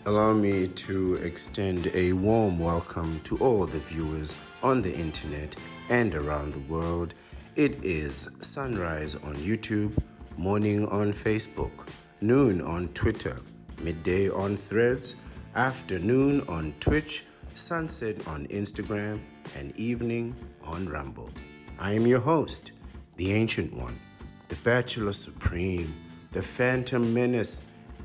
Allow me to extend a warm welcome to all the viewers on the internet and around the world. It is sunrise on YouTube, morning on Facebook, noon on Twitter, midday on Threads, afternoon on Twitch, sunset on Instagram, and evening on Rumble. I am your host, the Ancient One, the Bachelor Supreme, the Phantom Menace,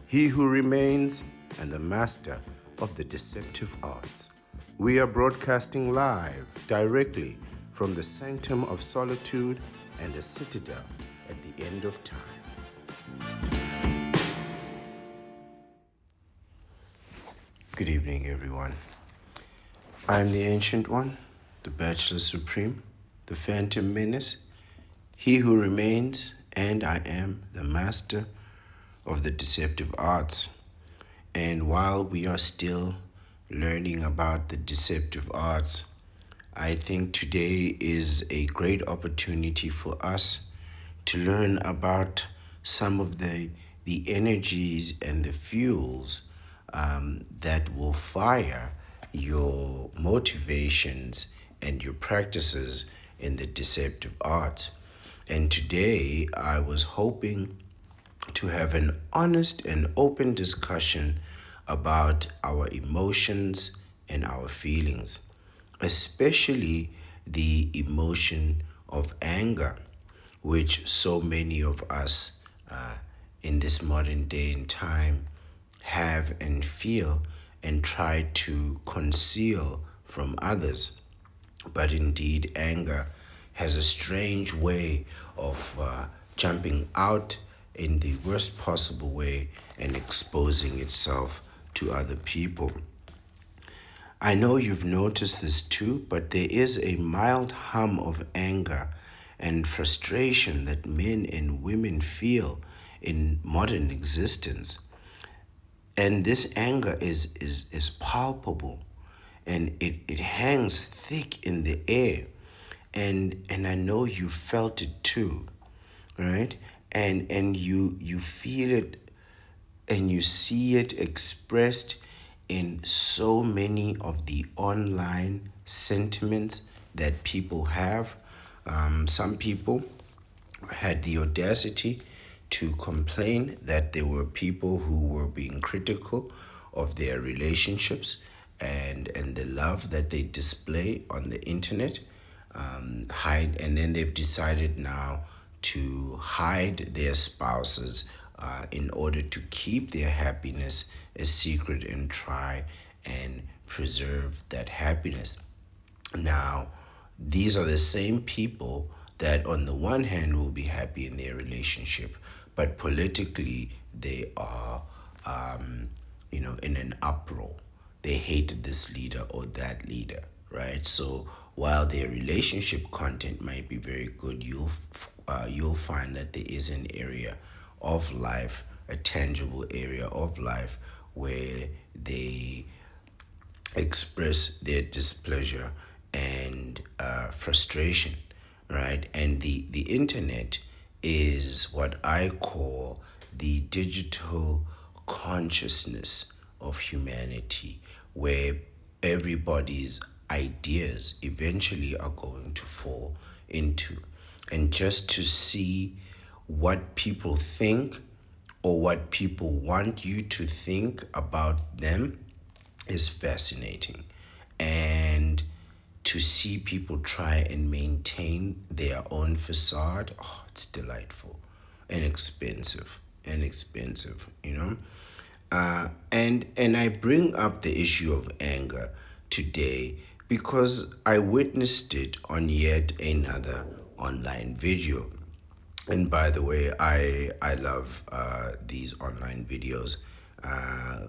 he who remains, and the master of the deceptive arts. We are broadcasting live directly from the sanctum of solitude and the citadel at the end of time. Good evening, everyone. I'm the Ancient One, the Bachelor Supreme, the Phantom Menace, he who remains, and I am the master of the deceptive arts. And while we are still learning about the deceptive arts, I think today is a great opportunity for us to learn about some of the energies and the fuels that will fire your motivations and your practices in the deceptive arts. And today I was hoping to have an honest and open discussion about our emotions and our feelings, especially the emotion of anger, which so many of us in this modern day and time have and feel and try to conceal from others. But indeed, anger has a strange way of jumping out in the worst possible way and exposing itself to other people. I know you've noticed this too, but there is a mild hum of anger and frustration that men and women feel in modern existence. And this anger is palpable, and it hangs thick in the air. And I know you felt it too, right? And you feel it and you see it expressed in so many of the online sentiments that people have. Some people had the audacity to complain that there were people who were being critical of their relationships and the love that they display on the internet. And then they've decided now to hide their spouses in order to keep their happiness a secret and try and preserve that happiness. Now, these are the same people that on the one hand will be happy in their relationship, but politically they are, in an uproar. They hate this leader or that leader, right? So while their relationship content might be very good, you'll find that there is an area of life, a tangible area of life where they express their displeasure and frustration, right? And the internet is what I call the digital consciousness of humanity, where everybody's ideas eventually are going to fall into. And just to see what people think or what people want you to think about them is fascinating. And to see people try and maintain their own facade, it's delightful and expensive, and I bring up the issue of anger today because I witnessed it on yet another online video. And by the way, I love these online videos.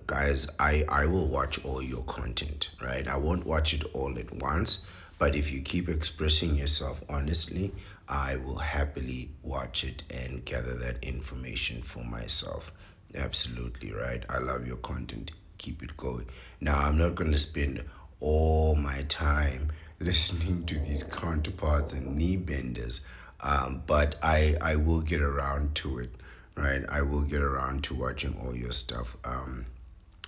Guys, I will watch all your content, right? I won't watch it all at once, but if you keep expressing yourself honestly, I will happily watch it and gather that information for myself. Absolutely, right? I love your content. Keep it going. Now, I'm not going to spend all my time listening to these counterparts and knee benders, but I will get around to it, right? I will get around to watching all your stuff.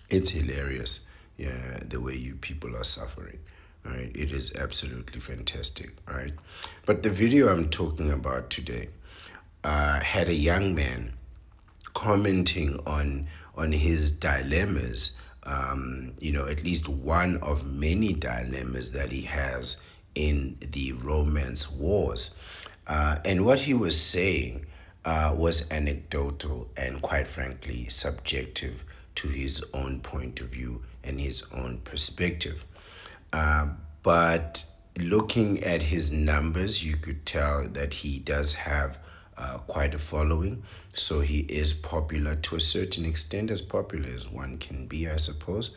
It's hilarious, yeah, the way you people are suffering. Right? It is absolutely fantastic, right? But the video I'm talking about today had a young man commenting on his dilemmas. At least one of many dilemmas that he has in the romance wars. And what he was saying was anecdotal and, quite frankly, subjective to his own point of view and his own perspective. But looking at his numbers, you could tell that he does have quite a following. So he is popular to a certain extent, as popular as one can be, I suppose.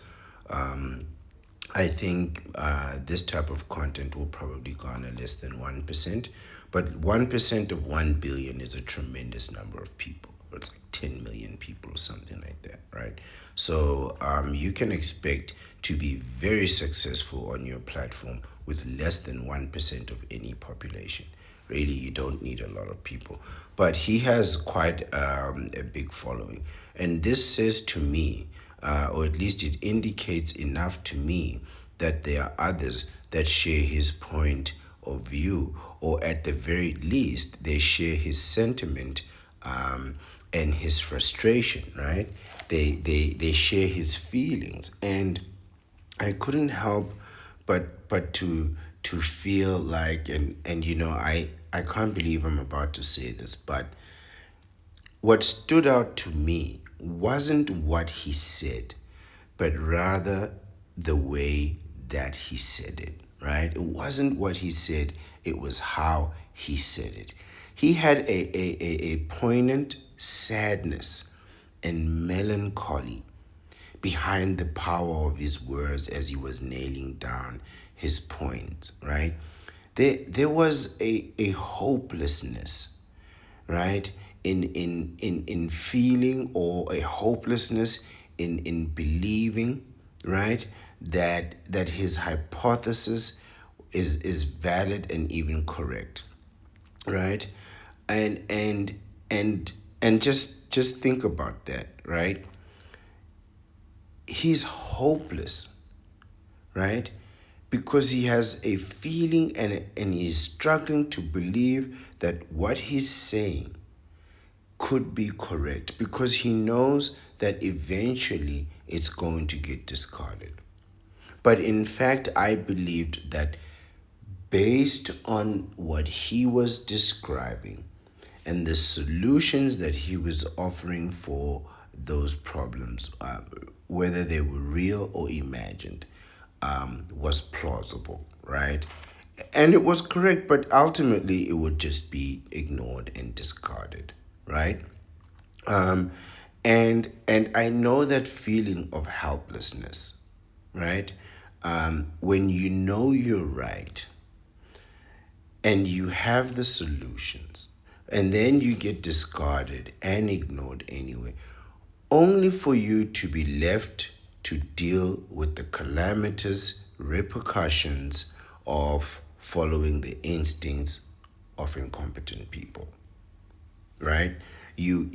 I think this type of content will probably garner less than 1%, but 1% of 1 billion is a tremendous number of people. It's like 10 million people or something like that, right? So you can expect to be very successful on your platform with less than 1% of any population. Really, you don't need a lot of people. But he has quite a big following. And this says to me, or at least it indicates enough to me, that there are others that share his point of view, or at the very least, they share his sentiment and his frustration, right? They share his feelings. And I couldn't help but to feel like, and I can't believe I'm about to say this, but what stood out to me wasn't what he said, but rather the way that he said it, right? It wasn't what he said, it was how he said it. He had a poignant sadness and melancholy behind the power of his words as he was nailing down his points, right? There was a hopelessness, right? In feeling, or a hopelessness in believing, right? That his hypothesis is valid and even correct, right? And and and and just think about that, right? He's hopeless, right? Because he has a feeling, and he's struggling to believe that what he's saying could be correct, because he knows that eventually it's going to get discarded. But in fact, I believed that, based on what he was describing and the solutions that he was offering for those problems, whether they were real or imagined, was plausible, right? And it was correct, but ultimately it would just be ignored and discarded, right? Um, and I know that feeling of helplessness, right? When you know you're right and you have the solutions, and then you get discarded and ignored anyway, only for you to be left to deal with the calamitous repercussions of following the instincts of incompetent people, right? You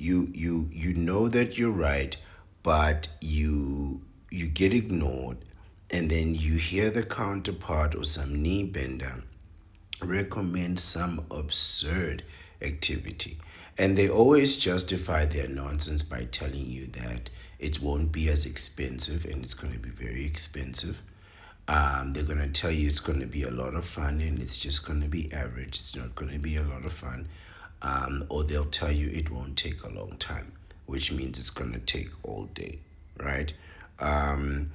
know that you're right, but you get ignored, and then you hear the counterpart or some knee bender recommend some absurd activity. And they always justify their nonsense by telling you that it won't be as expensive, and it's going to be very expensive. They're going to tell you it's going to be a lot of fun, and it's just going to be average. It's not going to be a lot of fun. Or they'll tell you it won't take a long time, which means it's going to take all day, right? Um,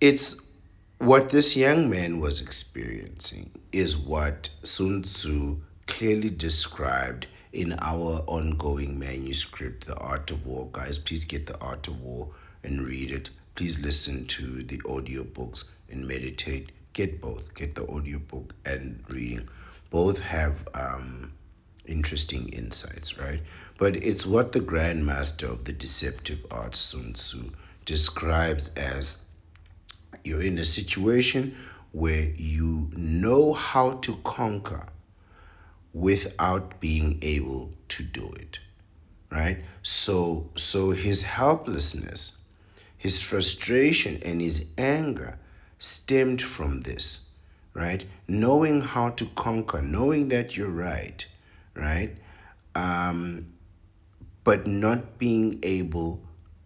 it's what this young man was experiencing is what Sun Tzu clearly described in our ongoing manuscript, The Art of War. Guys, please get The Art of War and read it. Please listen to the audiobooks and meditate. Get both. Get the audiobook and reading. Both have interesting insights, right? But it's what the Grand Master of the Deceptive Arts, Sun Tzu, describes as: you're in a situation where you know how to conquer without being able to do it, right? So his helplessness his frustration and his anger stemmed from this, right? Knowing how to conquer, knowing that you're right? But not being able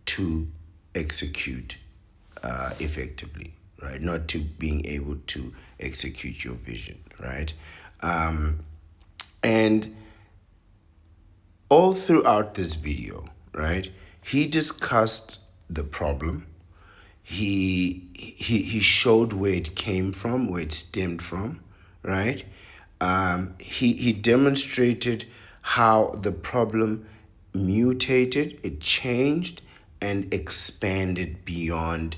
to execute effectively, right? Not to being able to execute your vision, right? And all throughout this video, right, he discussed the problem. He showed where it came from, where it stemmed from, right? He demonstrated how the problem mutated, it changed, and expanded beyond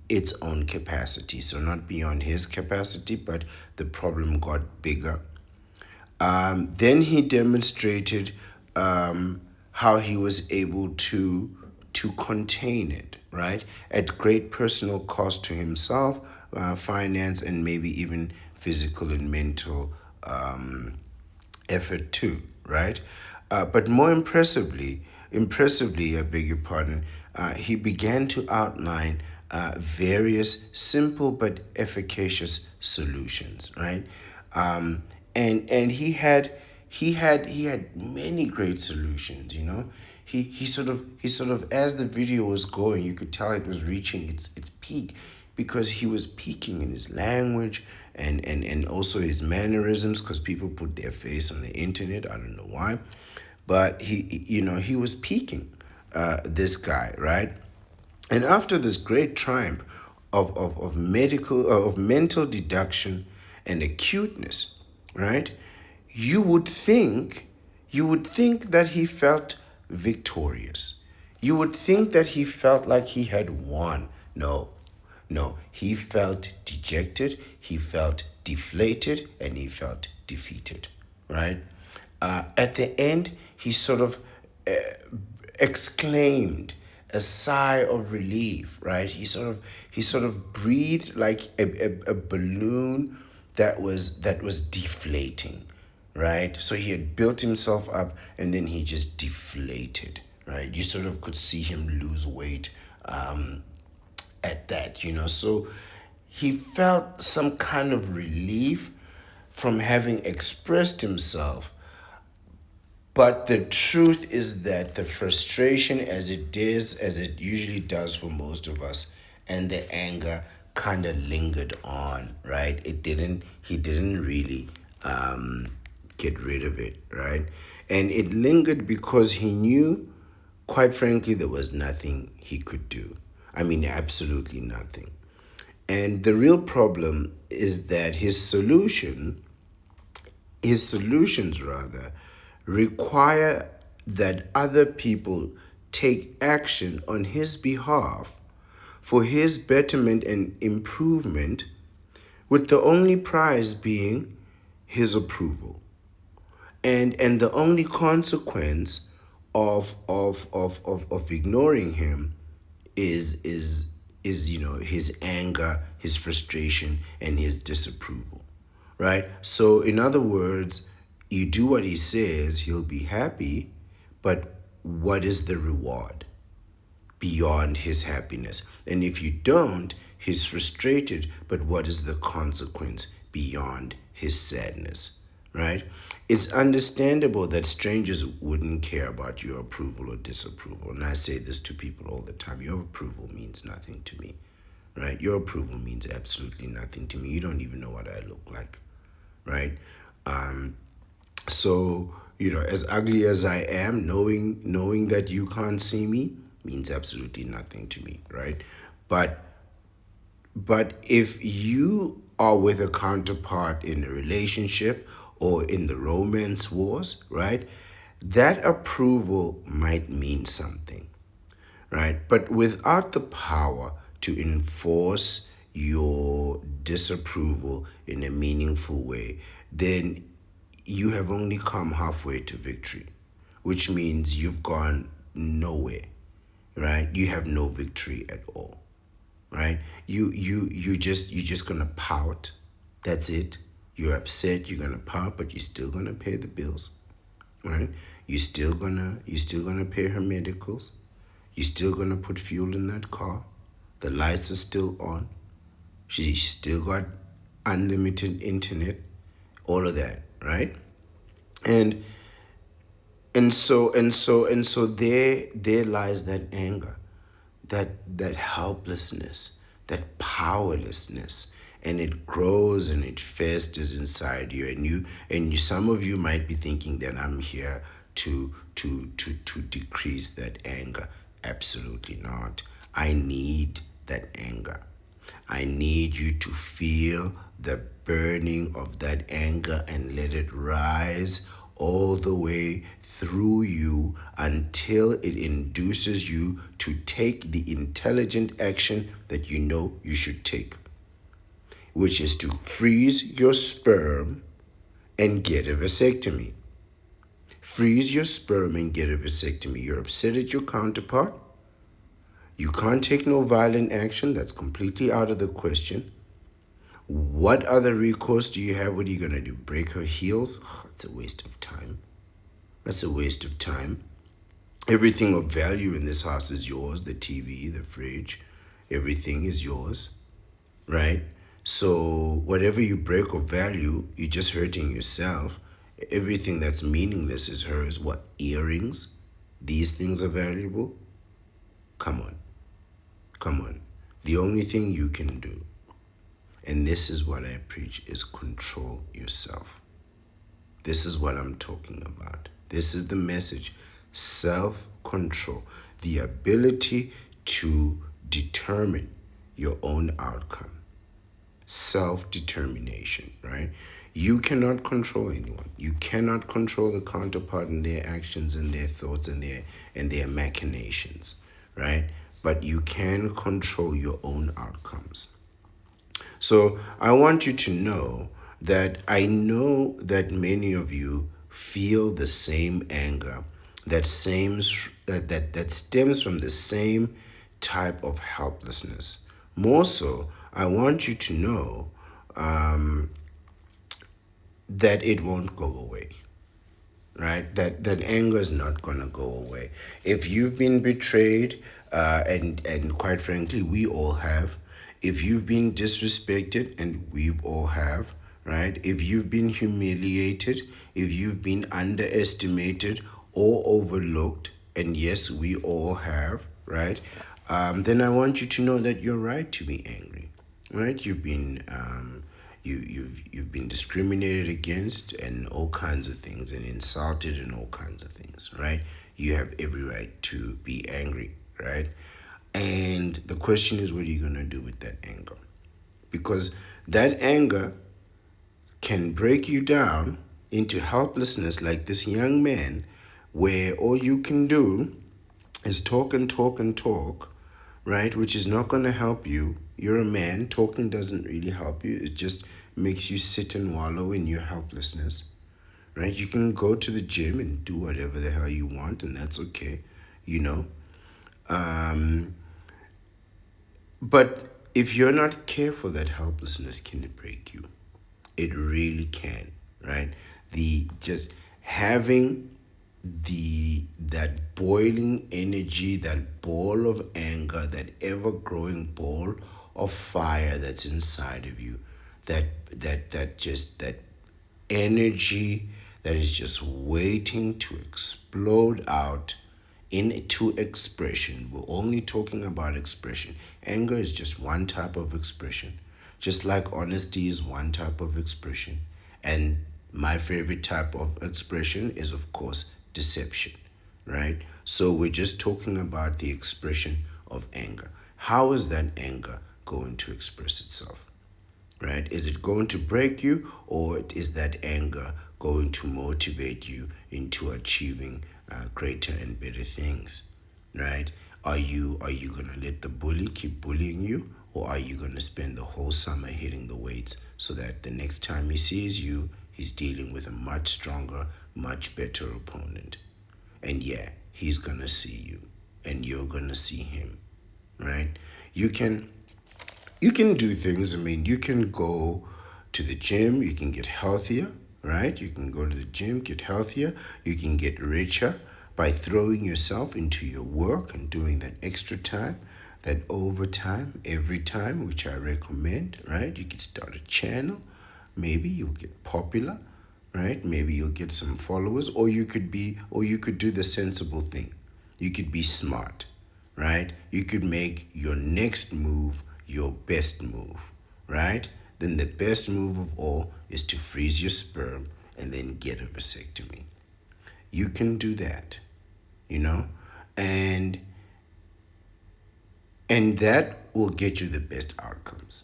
its own capacity. So not beyond his capacity, but the problem got bigger. Then he demonstrated how he was able to contain it, right, at great personal cost to himself, finance, and maybe even physical and mental effort too, right? But more impressively, I beg your pardon, he began to outline various simple but efficacious solutions, right? And he had many great solutions. He sort of as the video was going, you could tell it was reaching its peak, because he was peaking in his language and also his mannerisms, because people put their face on the internet. I don't know why, but he was peaking, this guy, right? And after this great triumph of mental deduction and acuteness, right? You would think that he felt victorious. You would think that he felt like he had won. No, he felt dejected, he felt deflated, and he felt defeated, right? At the end, he sort of exclaimed a sigh of relief, right? He sort of breathed like a balloon that was deflating, right? So he had built himself up and then he just deflated, right? You sort of could see him lose weight at that. So he felt some kind of relief from having expressed himself. But the truth is that the frustration, as it usually does for most of us, and the anger kind of lingered on, right? He didn't really get rid of it, right? And it lingered because he knew, quite frankly, there was nothing he could do. I mean, absolutely nothing. And the real problem is that his solutions rather, require that other people take action on his behalf for his betterment and improvement, with the only prize being his approval. And the only consequence of ignoring him is his anger, his frustration, and his disapproval, right? So in other words, you do what he says, he'll be happy, but what is the reward beyond his happiness? And if you don't, he's frustrated, but what is the consequence beyond his sadness, right? It's understandable that strangers wouldn't care about your approval or disapproval. And I say this to people all the time. Your approval means nothing to me, right? Your approval means absolutely nothing to me. You don't even know what I look like, right? So, as ugly as I am, knowing that you can't see me means absolutely nothing to me, right? But if you are with a counterpart in a relationship or in the romance wars, right, that approval might mean something, right? But without the power to enforce your disapproval in a meaningful way, then you have only come halfway to victory, which means you've gone nowhere, right? You have no victory at all, right? You're just gonna pout. That's it. You're upset. You're gonna pout, but you're still gonna pay the bills, right? You're still gonna pay her medicals. You're still gonna put fuel in that car. The lights are still on. She's still got unlimited internet, all of that, right? And and so there lies that anger, that helplessness, that powerlessness, and it grows and it festers inside you, and some of you might be thinking that I'm here to decrease that anger. Absolutely not. I need that anger. I need you to feel the burning of that anger and let it rise all the way through you until it induces you to take the intelligent action that you know you should take, which is to freeze your sperm and get a vasectomy. Freeze your sperm and get a vasectomy. You're upset at your counterpart. You can't take no violent action. That's completely out of the question. What other recourse do you have? What are you going to do? Break her heels? It's a waste of time. That's a waste of time. Everything of value in this house is yours. The TV, the fridge, everything is yours, right? So whatever you break of value, you're just hurting yourself. Everything that's meaningless is hers. What, earrings? These things are valuable? Come on. Come on. The only thing you can do, and this is what I preach, is control yourself. This is what I'm talking about. This is the message. Self-control. The ability to determine your own outcome. Self-determination, right? You cannot control anyone. You cannot control the counterpart and their actions and their thoughts and their machinations, right? But you can control your own outcomes. So I want you to know that I know that many of you feel the same anger that stems from the same type of helplessness. More so, I want you to know that it won't go away. Right? That anger is not gonna go away. If you've been betrayed, and quite frankly, we all have. If you've been disrespected, and we've all have, right? If you've been humiliated, if you've been underestimated or overlooked, and yes, we all have, right? Then I want you to know that you're right to be angry, right? You've been you've been discriminated against and all kinds of things, and insulted and all kinds of things, right? You have every right to be angry, right? And the question is, what are you going to do with that anger? Because that anger can break you down into helplessness, like this young man, where all you can do is talk and talk and talk, right? Which is not going to help you. You're a man. Talking doesn't really help you. It just makes you sit and wallow in your helplessness, right? You can go to the gym and do whatever the hell you want, and that's okay, you know. But if you're not careful, that helplessness can break you. It really can, right? The just having that boiling energy, that ball of anger, that ever-growing ball of fire that's inside of you, that energy that is just waiting to explode out into expression. We're only talking about expression. Anger is just one type of expression, just like honesty is one type of expression. And my favorite type of expression is, of course, deception, right? So we're just talking about the expression of anger. How is that anger going to express itself, right? Is it going to break you, or is that anger going to motivate you into achieving greater and better things, right? Are you going to let the bully keep bullying you, or are you going to spend the whole summer hitting the weights so that the next time he sees you, he's dealing with a much stronger, much better opponent? And yeah, he's going to see you and you're going to see him, right? You can do things. I mean, you can go to the gym, you can get healthier, right? You can go to the gym, get healthier, you can get richer, by throwing yourself into your work and doing that extra time, that overtime every time, which I recommend, right? You could start a channel. Maybe you'll get popular, right? Maybe you'll get some followers, or you could do the sensible thing. You could be smart, right? You could make your next move your best move, right? Then the best move of all is to freeze your sperm and then get a vasectomy. You can do that, you know? And that will get you the best outcomes,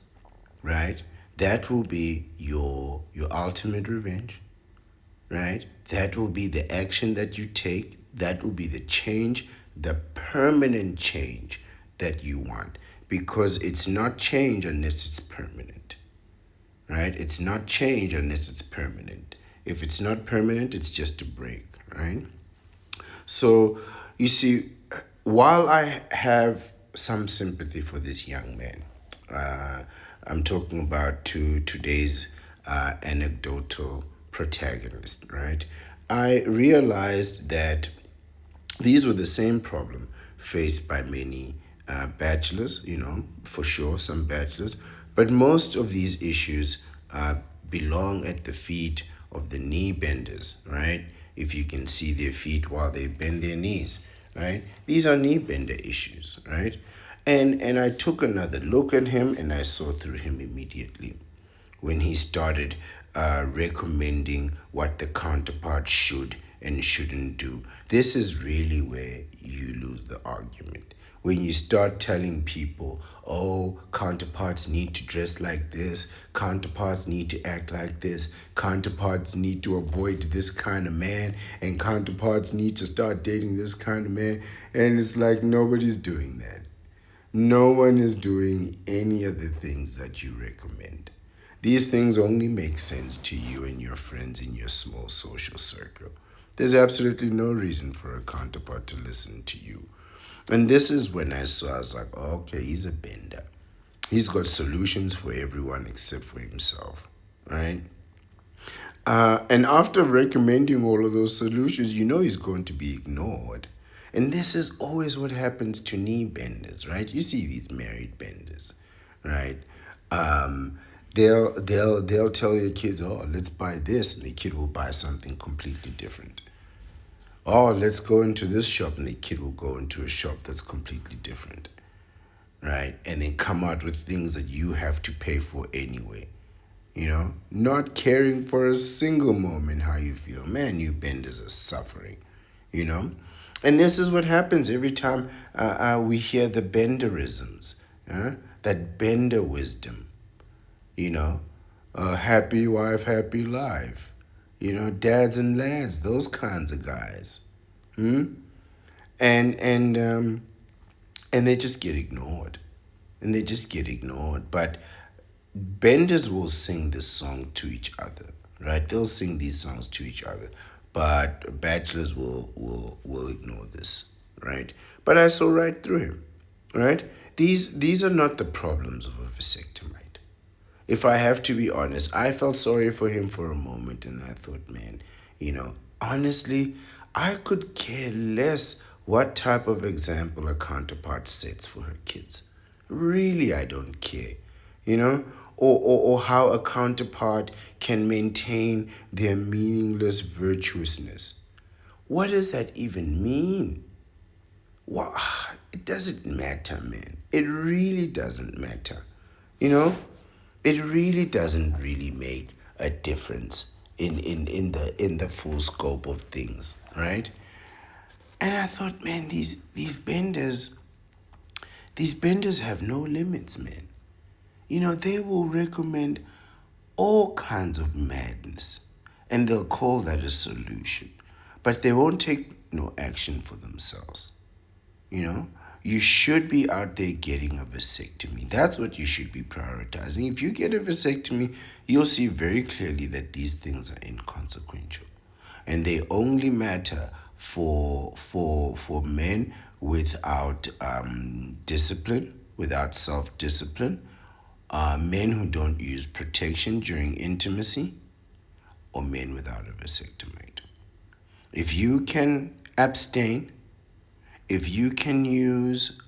right? That will be your ultimate revenge, right? That will be the action that you take. That will be the change, the permanent change that you want. Because it's not change unless it's permanent, right? It's not change unless it's permanent. If it's not permanent, it's just a break, right? So, you see, while I have some sympathy for this young man, uh, I'm talking about today's anecdotal protagonist, right? I realized that these were the same problem faced by many bachelors, for sure, some bachelors, but most of these issues belong at the feet of the knee benders, right? If you can see their feet while they bend their knees, right? These are knee bender issues, right? And I took another look at him and I saw through him immediately when he started recommending what the counterpart should and shouldn't do. This is really where you lose the argument. When you start telling people, oh, counterparts need to dress like this, counterparts need to act like this, counterparts need to avoid this kind of man, and counterparts need to start dating this kind of man, and it's like nobody's doing that. No one is doing any of the things that you recommend. These things only make sense to you and your friends in your small social circle. There's absolutely no reason for a counterpart to listen to you. And this is when I was like, oh, okay, he's a bender. He's got solutions for everyone except for himself, right? And after recommending all of those solutions, he's going to be ignored. And this is always what happens to knee benders, right? You see these married benders, right? They'll tell your kids, oh, let's buy this, and the kid will buy something completely different. Oh, let's go into this shop, and the kid will go into a shop that's completely different, right? And then come out with things that you have to pay for anyway. Not caring for a single moment how you feel. Man, you benders are suffering, you know? And this is what happens every time we hear the benderisms, that bender wisdom, happy wife, happy life, dads and lads, those kinds of guys. And they just get ignored. And they just get ignored. But benders will sing this song to each other, right? They'll sing these songs to each other, but bachelors will ignore this, right? But I saw right through him, right? These are not the problems of a vasectomite. If I have to be honest, I felt sorry for him for a moment, and I thought, man, honestly, I could care less what type of example a counterpart sets for her kids. Really, I don't care, or how a counterpart can maintain their meaningless virtuousness. What does that even mean? Well, it doesn't matter, man. It really doesn't matter. It really doesn't really make a difference in the full scope of things, right? And I thought, man, these benders have no limits, man. They will recommend all kinds of madness, and they'll call that a solution. But they won't take no action for themselves. You should be out there getting a vasectomy. That's what you should be prioritizing. If you get a vasectomy, you'll see very clearly that these things are inconsequential. And they only matter for men without discipline, without self-discipline, men who don't use protection during intimacy, or men without a vasectomy. If you can abstain. If you can use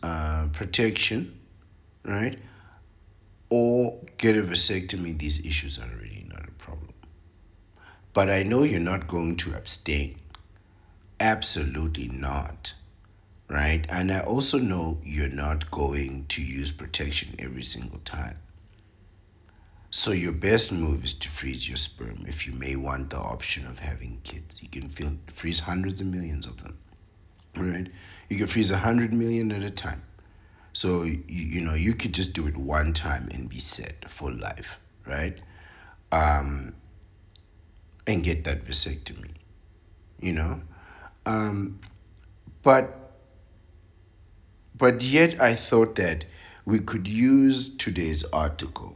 protection, right, or get a vasectomy, these issues are already not a problem. But I know you're not going to abstain. Absolutely not. Right? And I also know you're not going to use protection every single time. So your best move is to freeze your sperm if you may want the option of having kids. You can freeze hundreds of millions of them. Right? You can freeze 100 million at a time. So you could just do it one time and be set for life, right? And get that vasectomy, you know. But yet I thought that we could use today's article,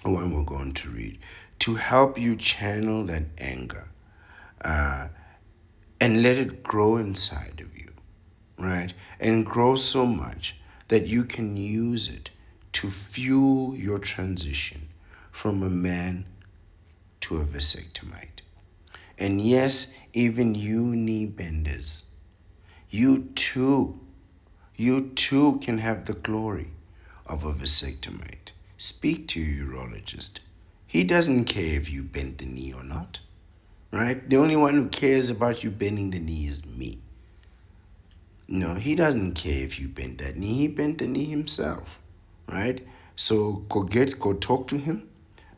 one we're going to read, to help you channel that anger and let it grow inside of you, right? And grow so much that you can use it to fuel your transition from a man to a vasectomite. And yes, even you knee benders, you too can have the glory of a vasectomite. Speak to your urologist. He doesn't care if you bend the knee or not, right? The only one who cares about you bending the knee is me. No, he doesn't care if you bend that knee. He bent the knee himself, right? So go talk to him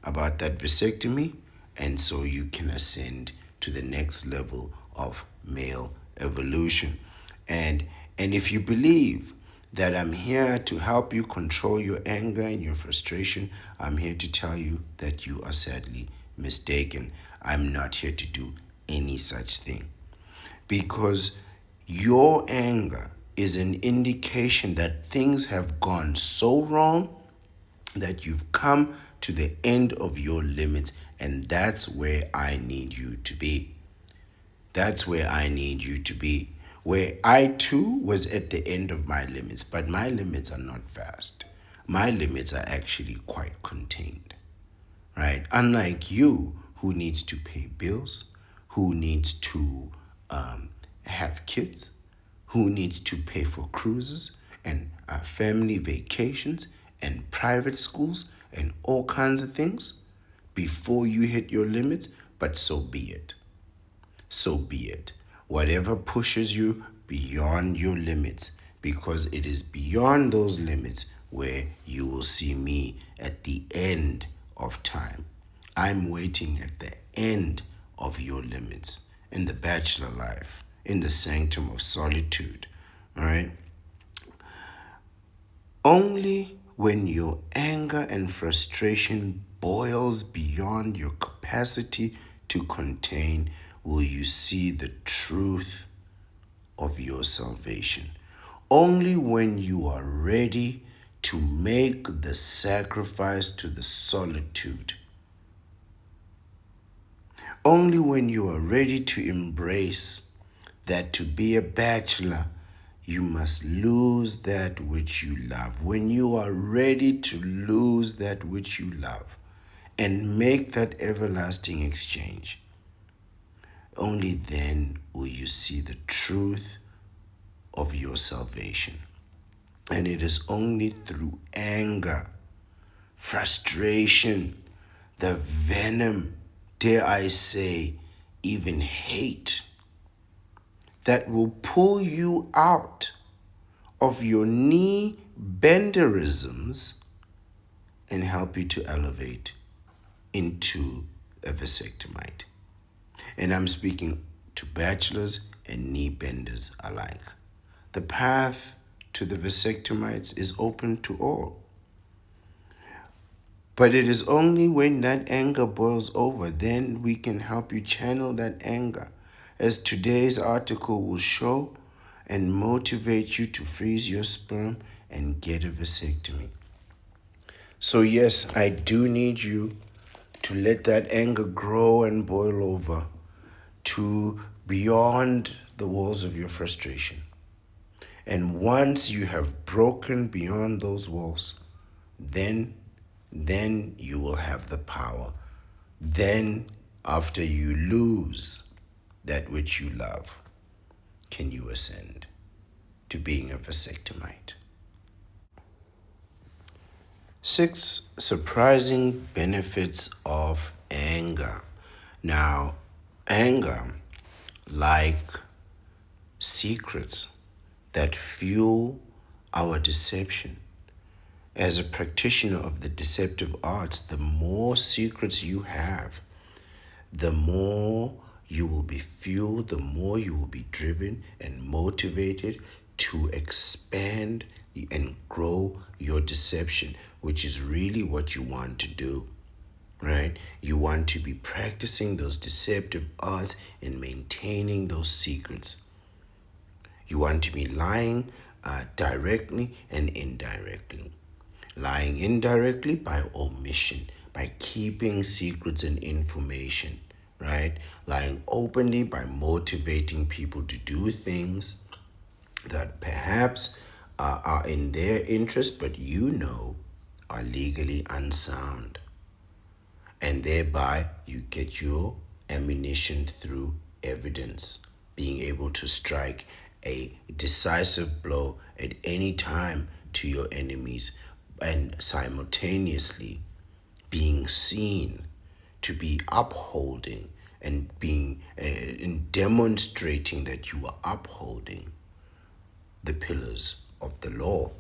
about that vasectomy, and so you can ascend to the next level of male evolution. And if you believe that I'm here to help you control your anger and your frustration, I'm here to tell you that you are sadly mistaken. I'm not here to do any such thing. Because your anger is an indication that things have gone so wrong that you've come to the end of your limits, and that's where I need you to be. That's where I need you to be. Where I too was at the end of my limits, but my limits are not vast. My limits are actually quite contained, right? Unlike you, who needs to pay bills, who needs to have kids, who needs to pay for cruises and family vacations and private schools and all kinds of things before you hit your limits, but so be it. So be it. Whatever pushes you beyond your limits, because it is beyond those limits where you will see me at the end of time. I'm waiting at the end of your limits in the bachelor life, in the sanctum of solitude, all right? Only when your anger and frustration boils beyond your capacity to contain will you see the truth of your salvation. Only when you are ready to make the sacrifice to the solitude. Only when you are ready to embrace that to be a bachelor, you must lose that which you love. When you are ready to lose that which you love and make that everlasting exchange, only then will you see the truth of your salvation. And it is only through anger, frustration, the venom, dare I say, even hate, that will pull you out of your knee benderisms and help you to elevate into a vasectomite. And I'm speaking to bachelors and knee benders alike. The path to the vasectomites is open to all. But it is only when that anger boils over, then we can help you channel that anger, as today's article will show, and motivate you to freeze your sperm and get a vasectomy. So yes, I do need you to let that anger grow and boil over to beyond the walls of your frustration. And once you have broken beyond those walls, then you will have the power. Then, after you lose that which you love, can you ascend to being a vasectomite? 6 surprising benefits of anger. Now, anger, like secrets that fuel our deception. As a practitioner of the deceptive arts, the more secrets you have, the more you will be fueled, the more you will be driven and motivated to expand and grow your deception, which is really what you want to do, right? You want to be practicing those deceptive arts and maintaining those secrets. You want to be lying directly and indirectly. Lying indirectly by omission, by keeping secrets and information, right? Lying openly by motivating people to do things that perhaps are in their interest, but you know are legally unsound. And thereby you get your ammunition through evidence, being able to strike a decisive blow at any time to your enemies, and simultaneously being seen to be upholding and being and demonstrating that you are upholding the pillars of the law.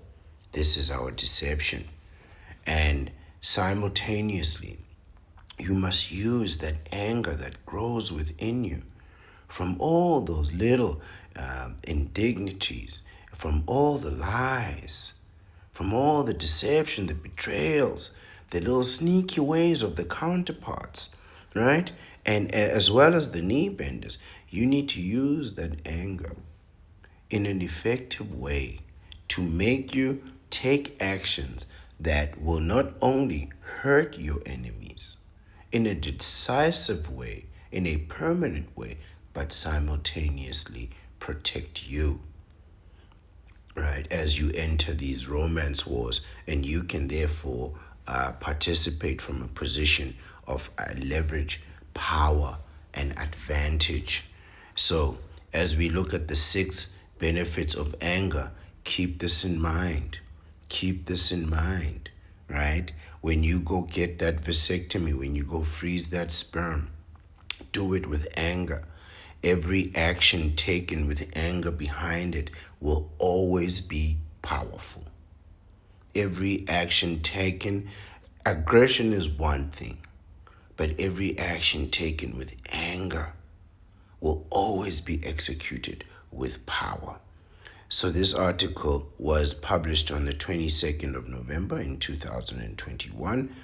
This is our deception. And simultaneously, you must use that anger that grows within you from all those little indignities, from all the lies, from all the deception, the betrayals, the little sneaky ways of the counterparts, right? And as well as the knee benders, you need to use that anger in an effective way to make you take actions that will not only hurt your enemies in a decisive way, in a permanent way, but simultaneously protect you, right, as you enter these romance wars. And you can therefore participate from a position of leverage, power, and advantage. So, as we look at the 6 benefits of anger, keep this in mind. Keep this in mind, right? When you go get that vasectomy, when you go freeze that sperm, do it with anger. Every action taken with anger behind it will always be powerful. Every action taken, aggression is one thing, but every action taken with anger will always be executed with power. So this article was published on the 22nd of November in 2021,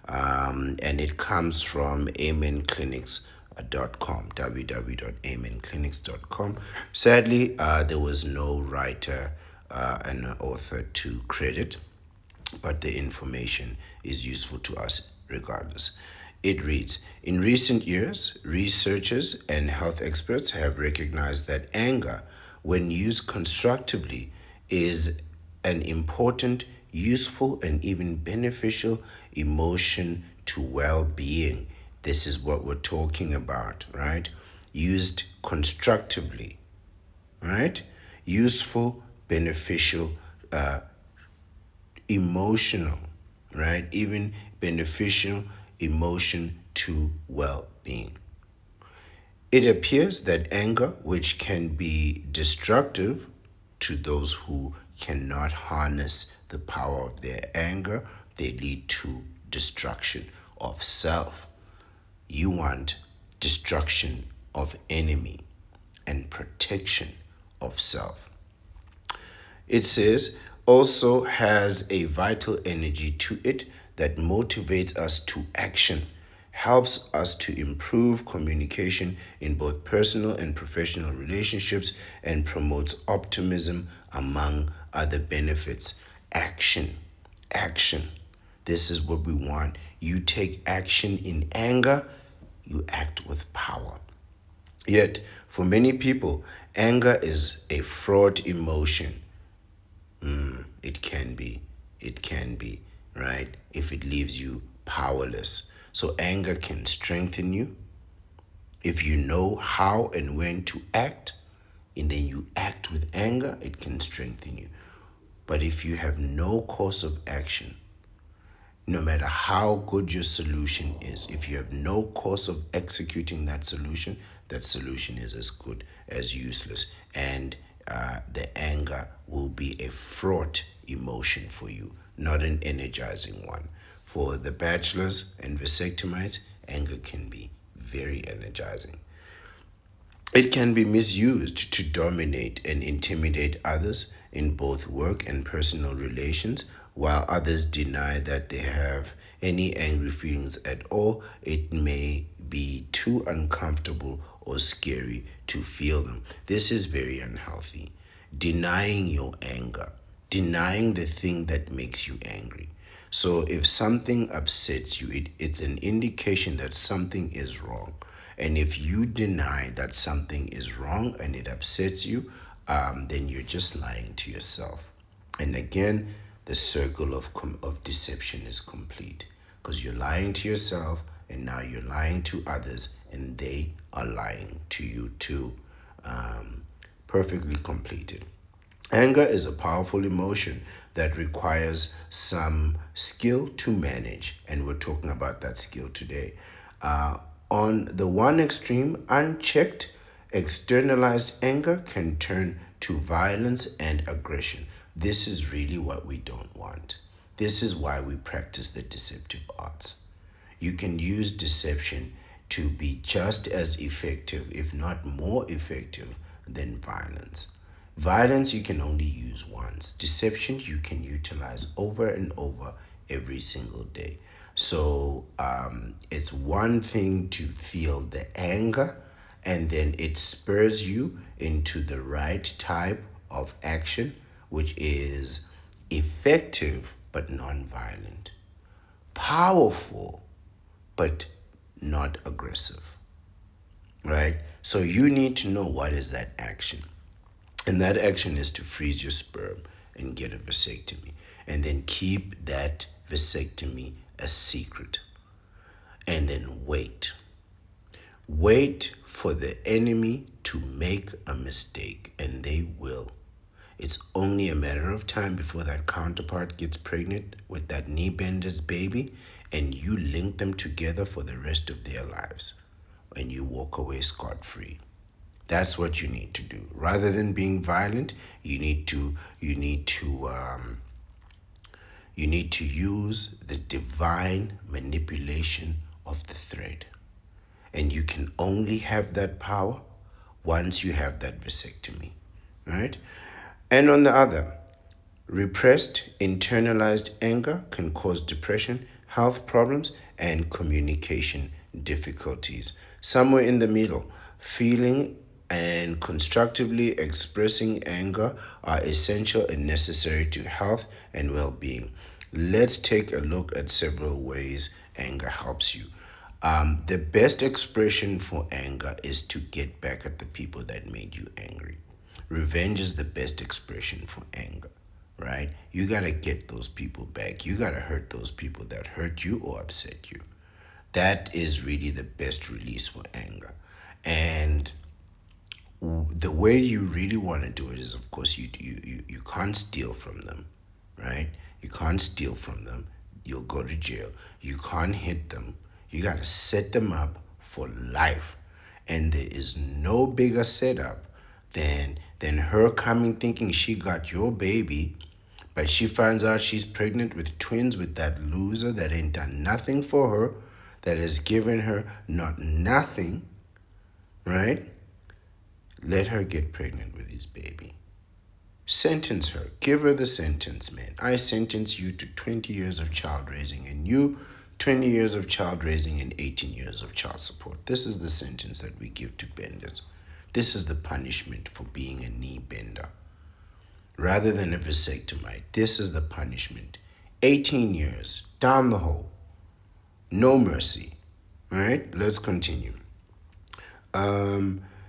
and it comes from amenclinics.com, www.amenclinics.com. Sadly, there was no writer and author to credit, but the information is useful to us regardless. It reads, in recent years, researchers and health experts have recognized that anger, when used constructively, is an important, useful, and even beneficial emotion to well-being. This is what we're talking about, right? Used constructively, right? Useful, beneficial, emotional, right? Even beneficial emotion to well-being. It appears that anger, which can be destructive to those who cannot harness the power of their anger, they lead to destruction of self. You want destruction of enemy and protection of self. It says, also has a vital energy to it that motivates us to action, helps us to improve communication in both personal and professional relationships, and promotes optimism, among other benefits. Action. This is what we want. You take action in anger, you act with power. Yet, for many people, anger is a fraught emotion. It can be, right? If it leaves you powerless. So anger can strengthen you if you know how and when to act, and then you with anger, it can strengthen you. But if you have no course of action, no matter how good your solution is, if you have no course of executing that solution is as good as useless. And the anger will be a fraught emotion for you, not an energizing one. For the bachelors and vasectomites, anger can be very energizing. It can be misused to dominate and intimidate others in both work and personal relations, while others deny that they have any angry feelings at all. It may be too uncomfortable or scary to feel them. This is very unhealthy. Denying your anger, denying the thing that makes you angry. So if something upsets you, it's an indication that something is wrong. And if you deny that something is wrong and it upsets you, then you're just lying to yourself. And again, the circle of deception is complete, because you're lying to yourself and now you're lying to others and they are lying to you too. Perfectly completed. Anger is a powerful emotion that requires some skill to manage, and we're talking about that skill today. On the one extreme, unchecked, externalized anger can turn to violence and aggression. This is really what we don't want. This is why we practice the deceptive arts. You can use deception to be just as effective, if not more effective, than violence. Violence you can only use once. Deception you can utilize over and over every single day. So it's one thing to feel the anger, and then it spurs you into the right type of action, which is effective but non-violent, powerful but not aggressive, right? So you need to know what is that action. And that action is to freeze your sperm and get a vasectomy. And then keep that vasectomy a secret. And then wait. Wait for the enemy to make a mistake, and they will. It's only a matter of time before that counterpart gets pregnant with that knee bender's baby, and you link them together for the rest of their lives, and you walk away scot-free. That's what you need to do. Rather than being violent, you need to use the divine manipulation of the thread. And you can only have that power once you have that vasectomy, right? And on the other, repressed, internalized anger can cause depression, health problems, and communication difficulties. Somewhere in the middle, feeling and constructively expressing anger are essential and necessary to health and well-being. Let's take a look at several ways anger helps you. The best expression for anger is to get back at the people that made you angry. Revenge is the best expression for anger, right? You gotta get those people back. You gotta hurt those people that hurt you or upset you. That is really the best release for anger. And the way you really want to do it is, of course, you can't steal from them, right? You can't steal from them. You'll go to jail. You can't hit them. You got to set them up for life. And there is no bigger setup than her coming thinking she got your baby, but she finds out she's pregnant with twins with that loser that ain't done nothing for her, that has given her not nothing, right? Let her get pregnant with his baby. Sentence her. Give her the sentence, man. I sentence you to 20 years of child raising, and you 20 years of child raising and 18 years of child support. This is the sentence that we give to benders. This is the punishment for being a knee bender. Rather than a vasectomy, this is the punishment. 18 years, down the hole. No mercy. All right, let's continue.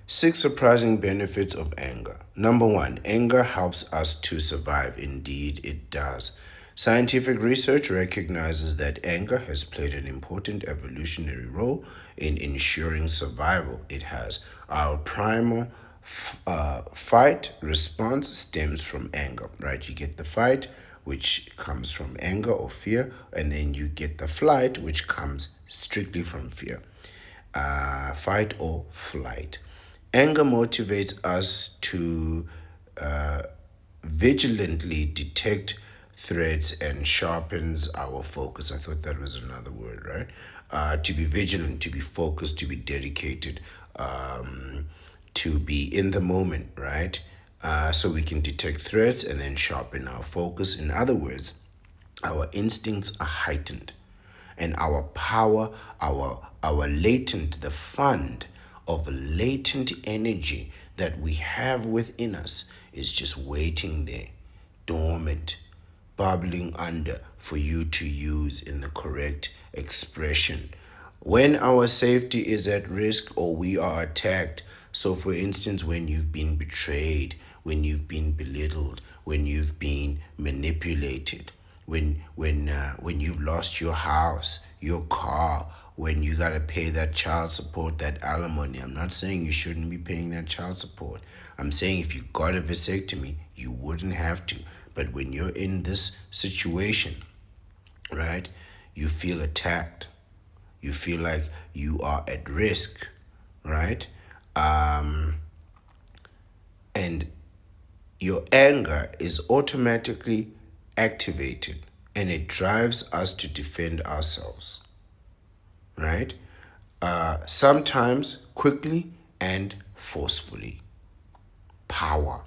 6 surprising benefits of anger. Number 1, anger helps us to survive. Indeed, it does. Scientific research recognizes that anger has played an important evolutionary role in ensuring survival. It has. Our primal Fight response stems from anger, right? You get the fight, which comes from anger or fear, and then you get the flight, which comes strictly from fear. Fight or flight. Anger motivates us to vigilantly detect threats and sharpens our focus. I thought that was another word, right? To be vigilant, to be focused, to be dedicated, to be in the moment, right? So we can detect threats and then sharpen our focus. In other words, our instincts are heightened and our power, our latent, the fund of latent energy that we have within us is just waiting there, dormant, bubbling under for you to use in the correct expression. When our safety is at risk or we are attacked, so for instance, when you've been betrayed, when you've been belittled, when you've been manipulated, when you've lost your house, your car, when you got to pay that child support, that alimony. I'm not saying you shouldn't be paying that child support. I'm saying if you got a vasectomy, you wouldn't have to. But when you're in this situation, right, you feel attacked. You feel like you are at risk, right? And your anger is automatically activated and it drives us to defend ourselves, right? Sometimes quickly and forcefully. Power.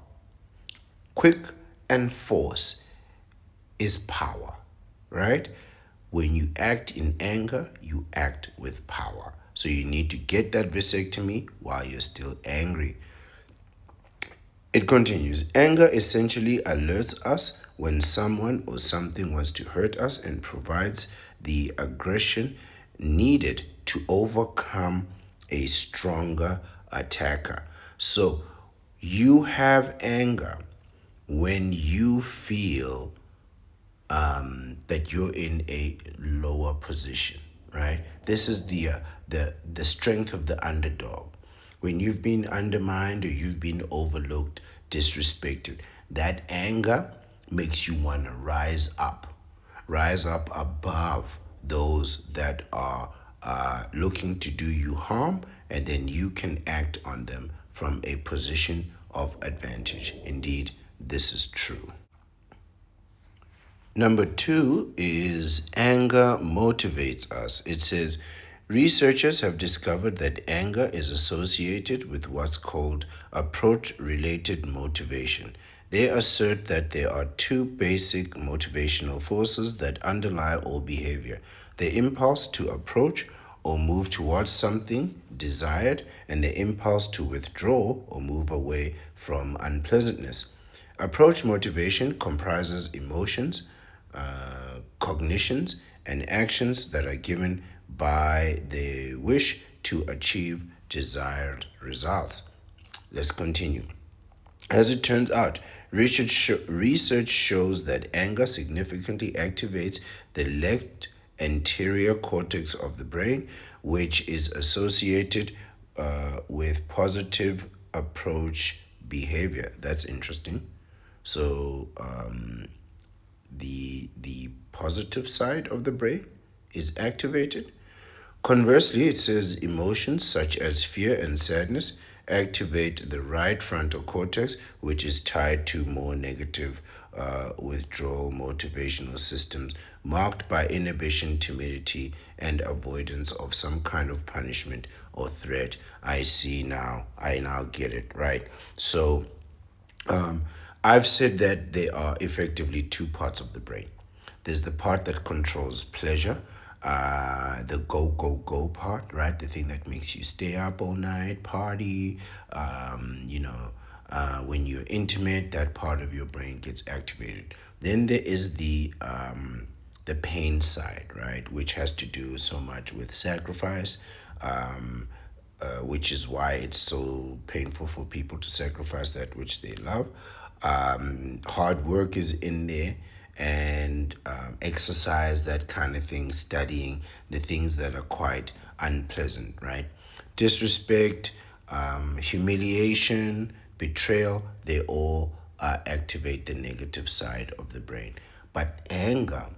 Quick and force is power, right? When you act in anger, you act with power. So you need to get that vasectomy while you're still angry. It continues. Anger essentially alerts us when someone or something wants to hurt us and provides the aggression needed to overcome a stronger attacker. So you have anger when you feel that you're in a lower position, right? This is the strength of the underdog. When you've been undermined or you've been overlooked, disrespected, that anger makes you want to rise up above those that are looking to do you harm, and then you can act on them from a position of advantage. Indeed, this is true. Number two is anger motivates us. It says researchers have discovered that anger is associated with what's called approach related motivation. They assert that there are two basic motivational forces that underlie all behavior: the impulse to approach or move towards something desired, and the impulse to withdraw or move away from unpleasantness. Approach motivation comprises emotions, cognitions, and actions that are given by the wish to achieve desired results. Let's continue. As it turns out, research shows that anger significantly activates the left anterior cortex of the brain, which is associated with positive approach behavior. That's interesting. So, the positive side of the brain is activated. Conversely, it says emotions such as fear and sadness activate the right frontal cortex, which is tied to more negative withdrawal motivational systems marked by inhibition, timidity, and avoidance of some kind of punishment or threat. I see now. I now get it, right? So, I've said that there are effectively two parts of the brain. There's the part that controls pleasure, the go, go, go part, right? The thing that makes you stay up all night, party, when you're intimate, that part of your brain gets activated. Then there is the pain side, right? Which has to do so much with sacrifice, which is why it's so painful for people to sacrifice that which they love. Hard work is in there, and exercise, that kind of thing, studying the things that are quite unpleasant, right? Disrespect, humiliation, betrayal, they all activate the negative side of the brain. But anger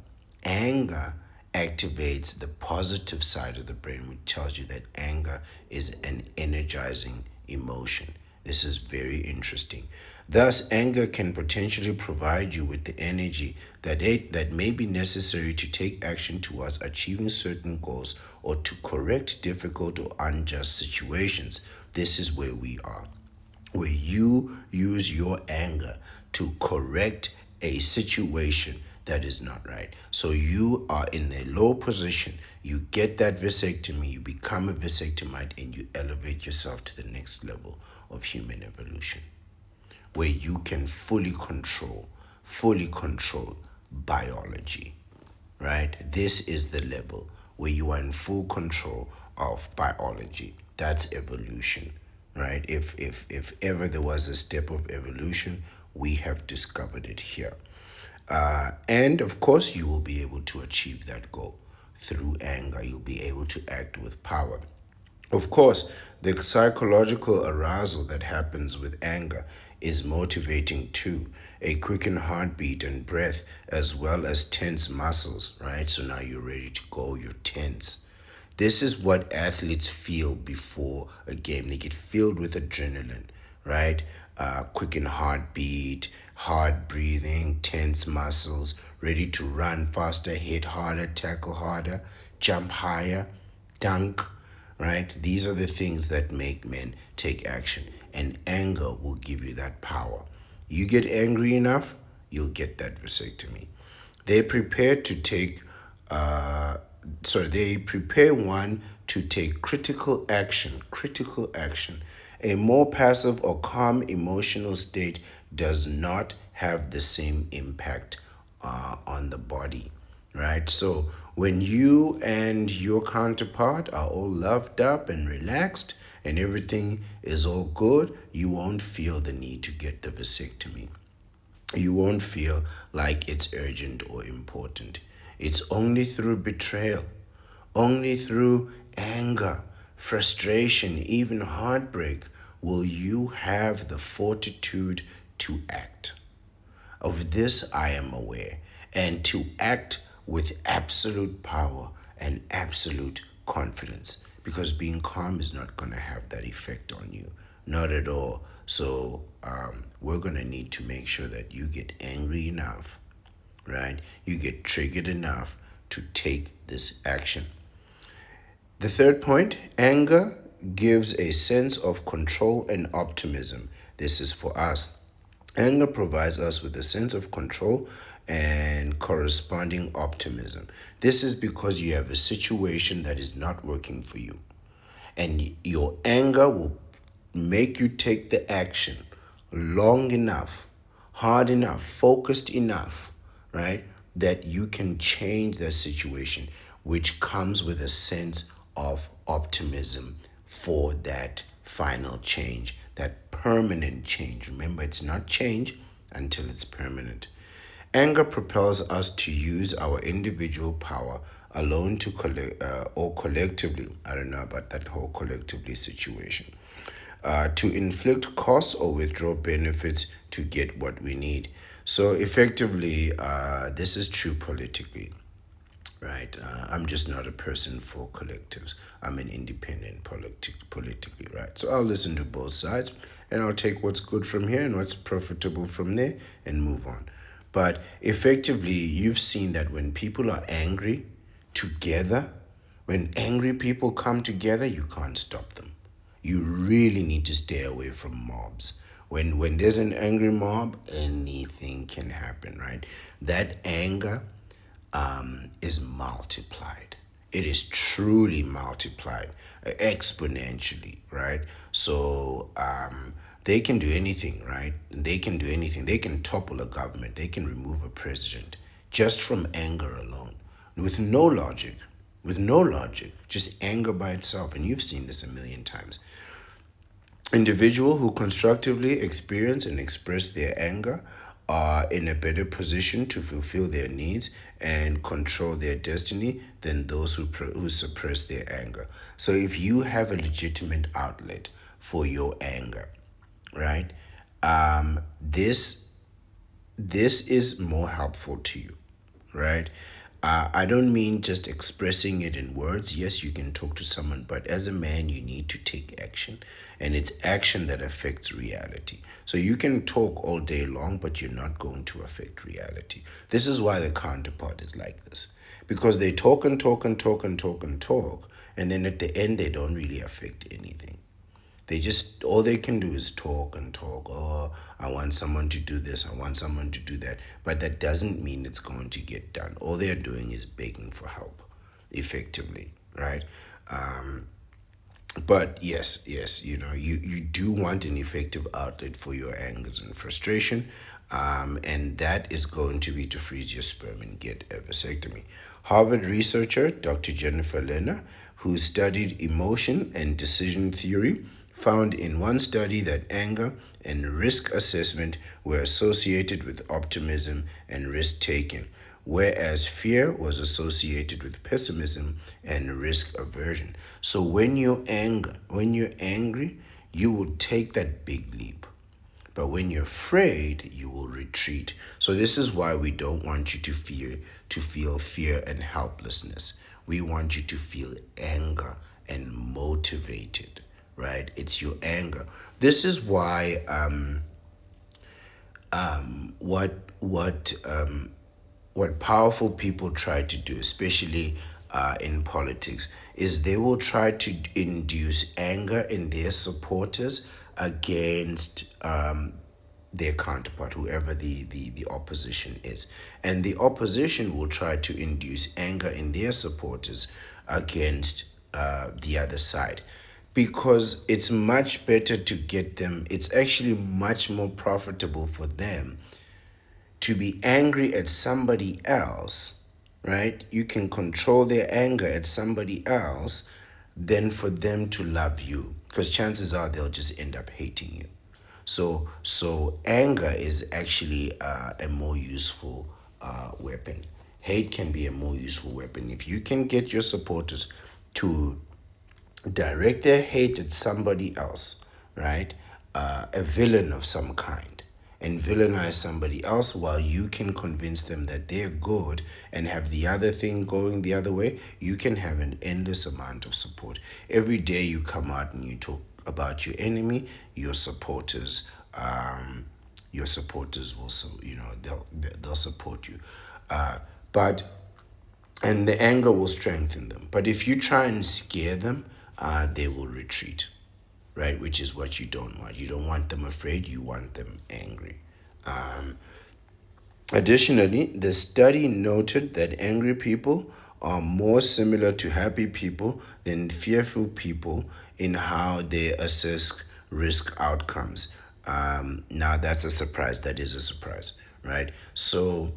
activates the positive side of the brain, which tells you that anger is an energizing emotion. This is very interesting. Thus, anger can potentially provide you with the energy that may be necessary to take action towards achieving certain goals or to correct difficult or unjust situations. This is where we are, where you use your anger to correct a situation that is not right. So you are in a low position. You get that vasectomy, you become a vasectomite, and you elevate yourself to the next level of human evolution, where you can fully control biology, right? This is the level where you are in full control of biology. That's evolution, right? If ever there was a step of evolution, we have discovered it here. And of course, you will be able to achieve that goal through anger. You'll be able to act with power. Of course, the psychological arousal that happens with anger is motivating too. A quickened heartbeat and breath, as well as tense muscles, right? So now you're ready to go, you're tense. This is what athletes feel before a game. They get filled with adrenaline, right? Quickened heartbeat, hard breathing, tense muscles, ready to run faster, hit harder, tackle harder, jump higher, dunk, right? These are the things that make men take action, and anger will give you that power. You get angry enough, you'll get that vasectomy. They prepare to take, they prepare one to take critical action. A more passive or calm emotional state does not have the same impact on the body, right? So when you and your counterpart are all loved up and relaxed and everything is all good, you won't feel the need to get the vasectomy. You won't feel like it's urgent or important. It's only through betrayal, only through anger, frustration, even heartbreak will you have the fortitude to act. Of this I am aware, and to act with absolute power and absolute confidence, because being calm is not going to have that effect on you, not at all. So we're going to need to make sure that you get angry enough, right? You get triggered enough to take this action. The third point, anger gives a sense of control and optimism. This is for us. Anger provides us with a sense of control and corresponding optimism. This is because you have a situation that is not working for you. And your anger will make you take the action long enough, hard enough, focused enough, right? That you can change that situation, which comes with a sense of optimism for that final change, that permanent change. Remember, it's not change until it's permanent. Anger propels us to use our individual power alone to or collectively. I don't know about that whole collectively situation. To inflict costs or withdraw benefits to get what we need. So effectively, this is true politically, right? I'm just not a person for collectives. I'm an independent politically, right? So I'll listen to both sides and I'll take what's good from here and what's profitable from there and move on. But effectively, you've seen that when people are angry together, when angry people come together, you can't stop them. You really need to stay away from mobs. When there's an angry mob, anything can happen, right? That anger is multiplied. It is truly multiplied exponentially, right? So they can do anything, right? They can do anything. They can topple a government. They can remove a president just from anger alone, with no logic. With no logic, just anger by itself. And you've seen this a million times. Individuals who constructively experience and express their anger are in a better position to fulfill their needs and control their destiny than those who suppress their anger. So if you have a legitimate outlet for your anger, right? This is more helpful to you, right? I don't mean just expressing it in words. Yes, you can talk to someone, but as a man, you need to take action, and it's action that affects reality. So you can talk all day long, but you're not going to affect reality. This is why the counterpart is like this, because they talk and talk and talk and talk and talk, and then at the end, they don't really affect anything. They just, all they can do is talk and talk. Oh, I want someone to do this, I want someone to do that. But that doesn't mean it's going to get done. All they're doing is begging for help, effectively, right? But yes, you do want an effective outlet for your angers and frustration. And that is going to be to freeze your sperm and get a vasectomy. Harvard researcher Dr. Jennifer Lerner, who studied emotion and decision theory, found in one study that anger and risk assessment were associated with optimism and risk taking, whereas fear was associated with pessimism and risk aversion. So when you're angry, you will take that big leap. But when you're afraid, you will retreat. So this is why we don't want you to feel fear and helplessness. We want you to feel anger and motivated, right? It's your anger. This is why what powerful people try to do, especially in politics, is they will try to induce anger in their supporters against their counterpart, whoever the opposition is. And the opposition will try to induce anger in their supporters against the other side. Because it's much better to get them, it's actually much more profitable for them to be angry at somebody else, right? You can control their anger at somebody else than for them to love you, because chances are they'll just end up hating you. So anger is actually a more useful weapon. Hate can be a more useful weapon. If you can get your supporters to direct their hate at somebody else, right? A villain of some kind, and villainize somebody else while you can convince them that they're good and have the other thing going the other way, you can have an endless amount of support. Every day you come out and you talk about your enemy, your supporters will, they'll support you. But and the anger will strengthen them. But if you try and scare them, they will retreat, right? Which is what you don't want. You don't want them afraid, you want them angry. Additionally, the study noted that angry people are more similar to happy people than fearful people in how they assess risk outcomes. Now, that's a surprise. That is a surprise, right? So,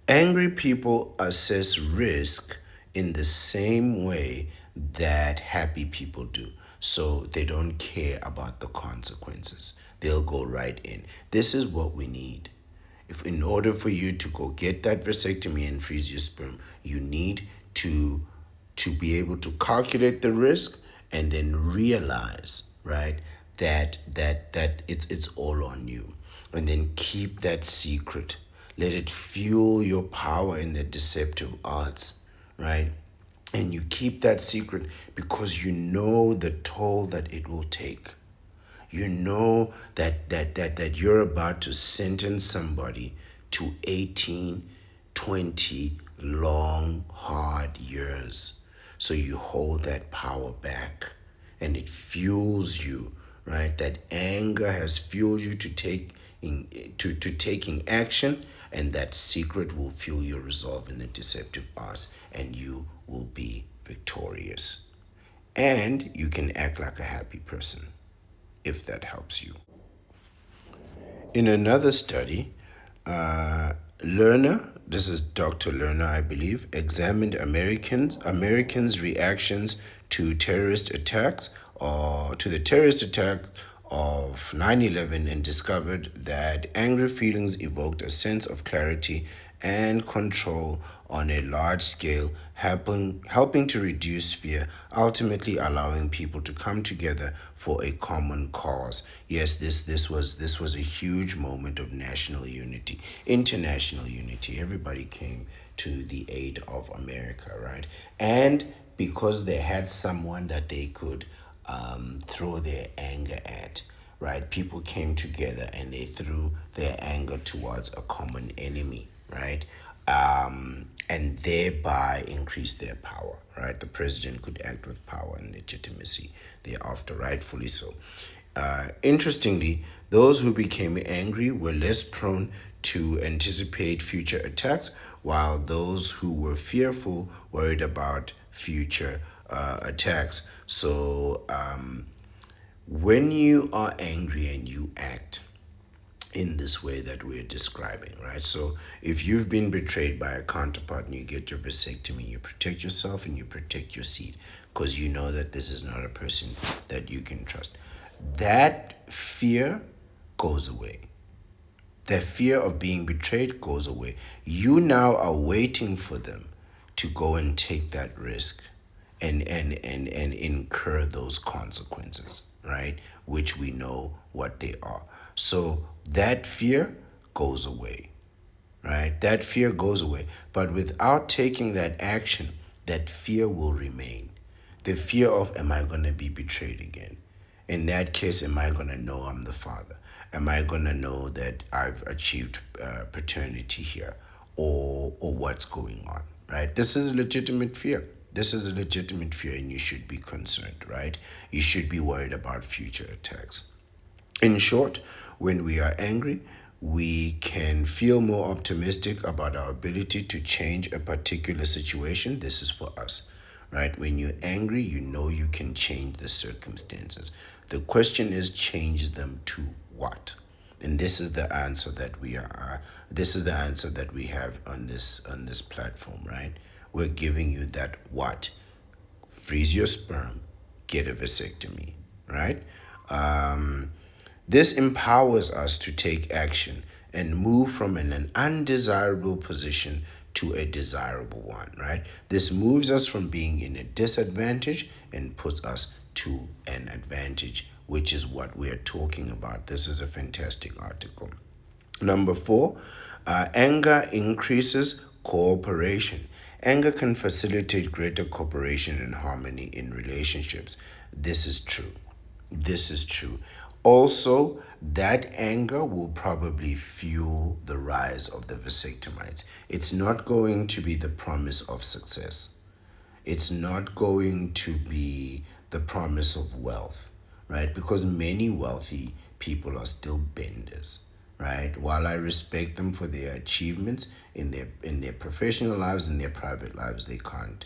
angry people assess risk in the same way that happy people do. So they don't care about the consequences. They'll go right in. This is what we need. If in order for you to go get that vasectomy and freeze your sperm, you need to be able to calculate the risk and then realize, right, that it's all on you. And then keep that secret. Let it fuel your power in the deceptive arts, right? And you keep that secret because you know the toll that it will take. You know that you're about to sentence somebody to 18, 20 long, hard years. So you hold that power back and it fuels you, right? That anger has fueled you to taking action, and that secret will fuel your resolve in the deceptive arts, and you will be victorious. And you can act like a happy person, if that helps you. In another study, Lerner, this is Dr. Lerner, I believe, examined Americans' reactions to terrorist attacks or to the terrorist attack of 9/11 and discovered that angry feelings evoked a sense of clarity and control on a large scale, helping to reduce fear, ultimately allowing people to come together for a common cause. Yes, this was a huge moment of national unity, international unity. Everybody came to the aid of America, right? And because they had someone that they could throw their anger at, right? People came together and they threw their anger towards a common enemy, right? And thereby increased their power, right? The president could act with power and legitimacy thereafter, rightfully so. Interestingly, those who became angry were less prone to anticipate future attacks, while those who were fearful worried about future attacks. So, when you are angry and you act in this way that we're describing, right? So if you've been betrayed by a counterpart and you get your vasectomy, you protect yourself and you protect your seed because you know that this is not a person that you can trust. That fear goes away. The fear of being betrayed goes away. You now are waiting for them to go and take that risk and incur those consequences, right? Which we know what they are. So that fear goes away, right? That fear goes away. But without taking that action, that fear will remain. The fear of, am I going to be betrayed again? In that case, am I going to know I'm the father? Am I going to know that I've achieved paternity here? Or what's going on, right? This is a legitimate fear. This is a legitimate fear, and you should be concerned, right? You should be worried about future attacks. In short, when we are angry, we can feel more optimistic about our ability to change a particular situation. This is for us, right? When you're angry, you know you can change the circumstances. The question is, change them to what? And this is the answer that we are. This is the answer that we have on this platform, right? We're giving you that what. Freeze your sperm, get a vasectomy, right? This empowers us to take action and move from an undesirable position to a desirable one, right? This moves us from being in a disadvantage and puts us to an advantage, which is what we are talking about. This is a fantastic article. Number four, anger increases cooperation. Anger can facilitate greater cooperation and harmony in relationships. This is true. This is true. Also, that anger will probably fuel the rise of the vasectomites. It's not going to be the promise of success. It's not going to be the promise of wealth, right? Because many wealthy people are still benders, right? While I respect them for their achievements in their professional lives and their private lives, they can't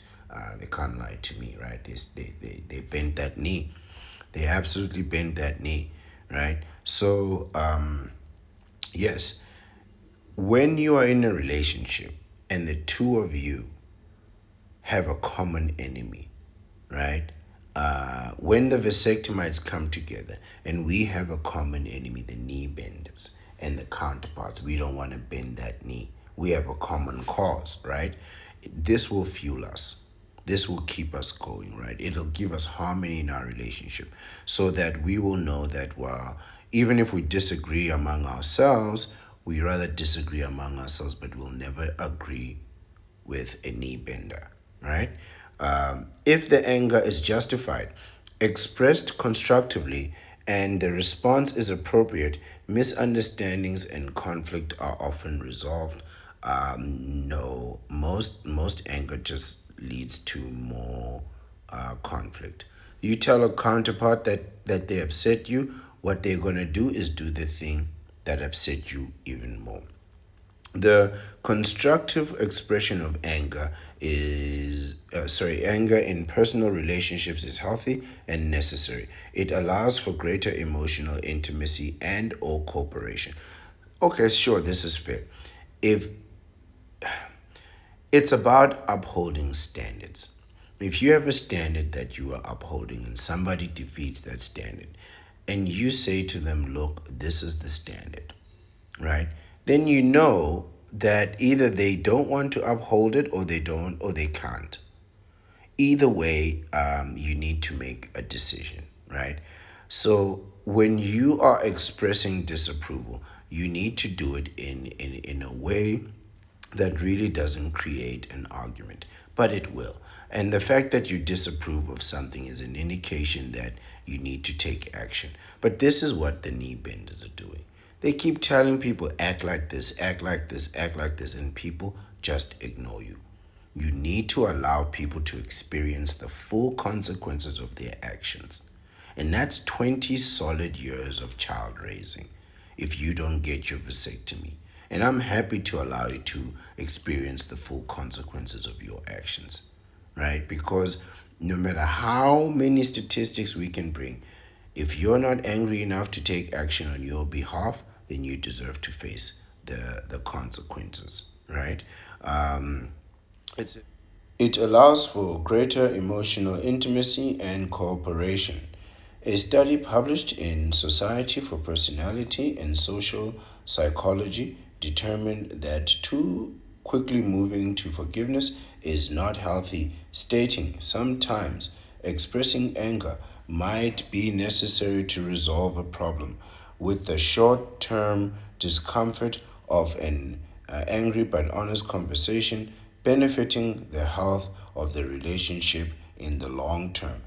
lie to me, right? They bent that knee. They absolutely bent that knee, right? So yes, when you are in a relationship and the two of you have a common enemy, right? When the vasectomites come together and we have a common enemy, the knee benders and the counterparts, we don't want to bend that knee. We have a common cause, right? This will fuel us. This will keep us going, right? It'll give us harmony in our relationship so that we will know that, well, even if we disagree among ourselves, we rather disagree among ourselves, but we'll never agree with a knee bender, right? If the anger is justified, expressed constructively, and the response is appropriate, misunderstandings and conflict are often resolved. No, most anger just leads to more conflict. You tell a counterpart that they upset you, what they're gonna do is do the thing that upset you even more. The constructive expression of anger in personal relationships is healthy and necessary. It allows for greater emotional intimacy and or cooperation. Okay, sure, this is fair. If It's about upholding standards. If you have a standard that you are upholding and somebody defeats that standard, and you say to them, look, this is the standard, right? Then you know that either they don't want to uphold it, or they don't, or they can't. Either way, you need to make a decision, right? So when you are expressing disapproval, you need to do it in a way that really doesn't create an argument, but it will. And the fact that you disapprove of something is an indication that you need to take action. But this is what the knee benders are doing. They keep telling people, act like this, act like this, act like this, and people just ignore you. You need to allow people to experience the full consequences of their actions. And that's 20 solid years of child raising if you don't get your vasectomy. And I'm happy to allow you to experience the full consequences of your actions, right? Because no matter how many statistics we can bring, if you're not angry enough to take action on your behalf, then you deserve to face the consequences, right? It's It allows for greater emotional intimacy and cooperation. A study published in Society for Personality and Social Psychology determined that too quickly moving to forgiveness is not healthy, stating sometimes expressing anger might be necessary to resolve a problem, with the short term discomfort of an angry but honest conversation benefiting the health of the relationship in the long term.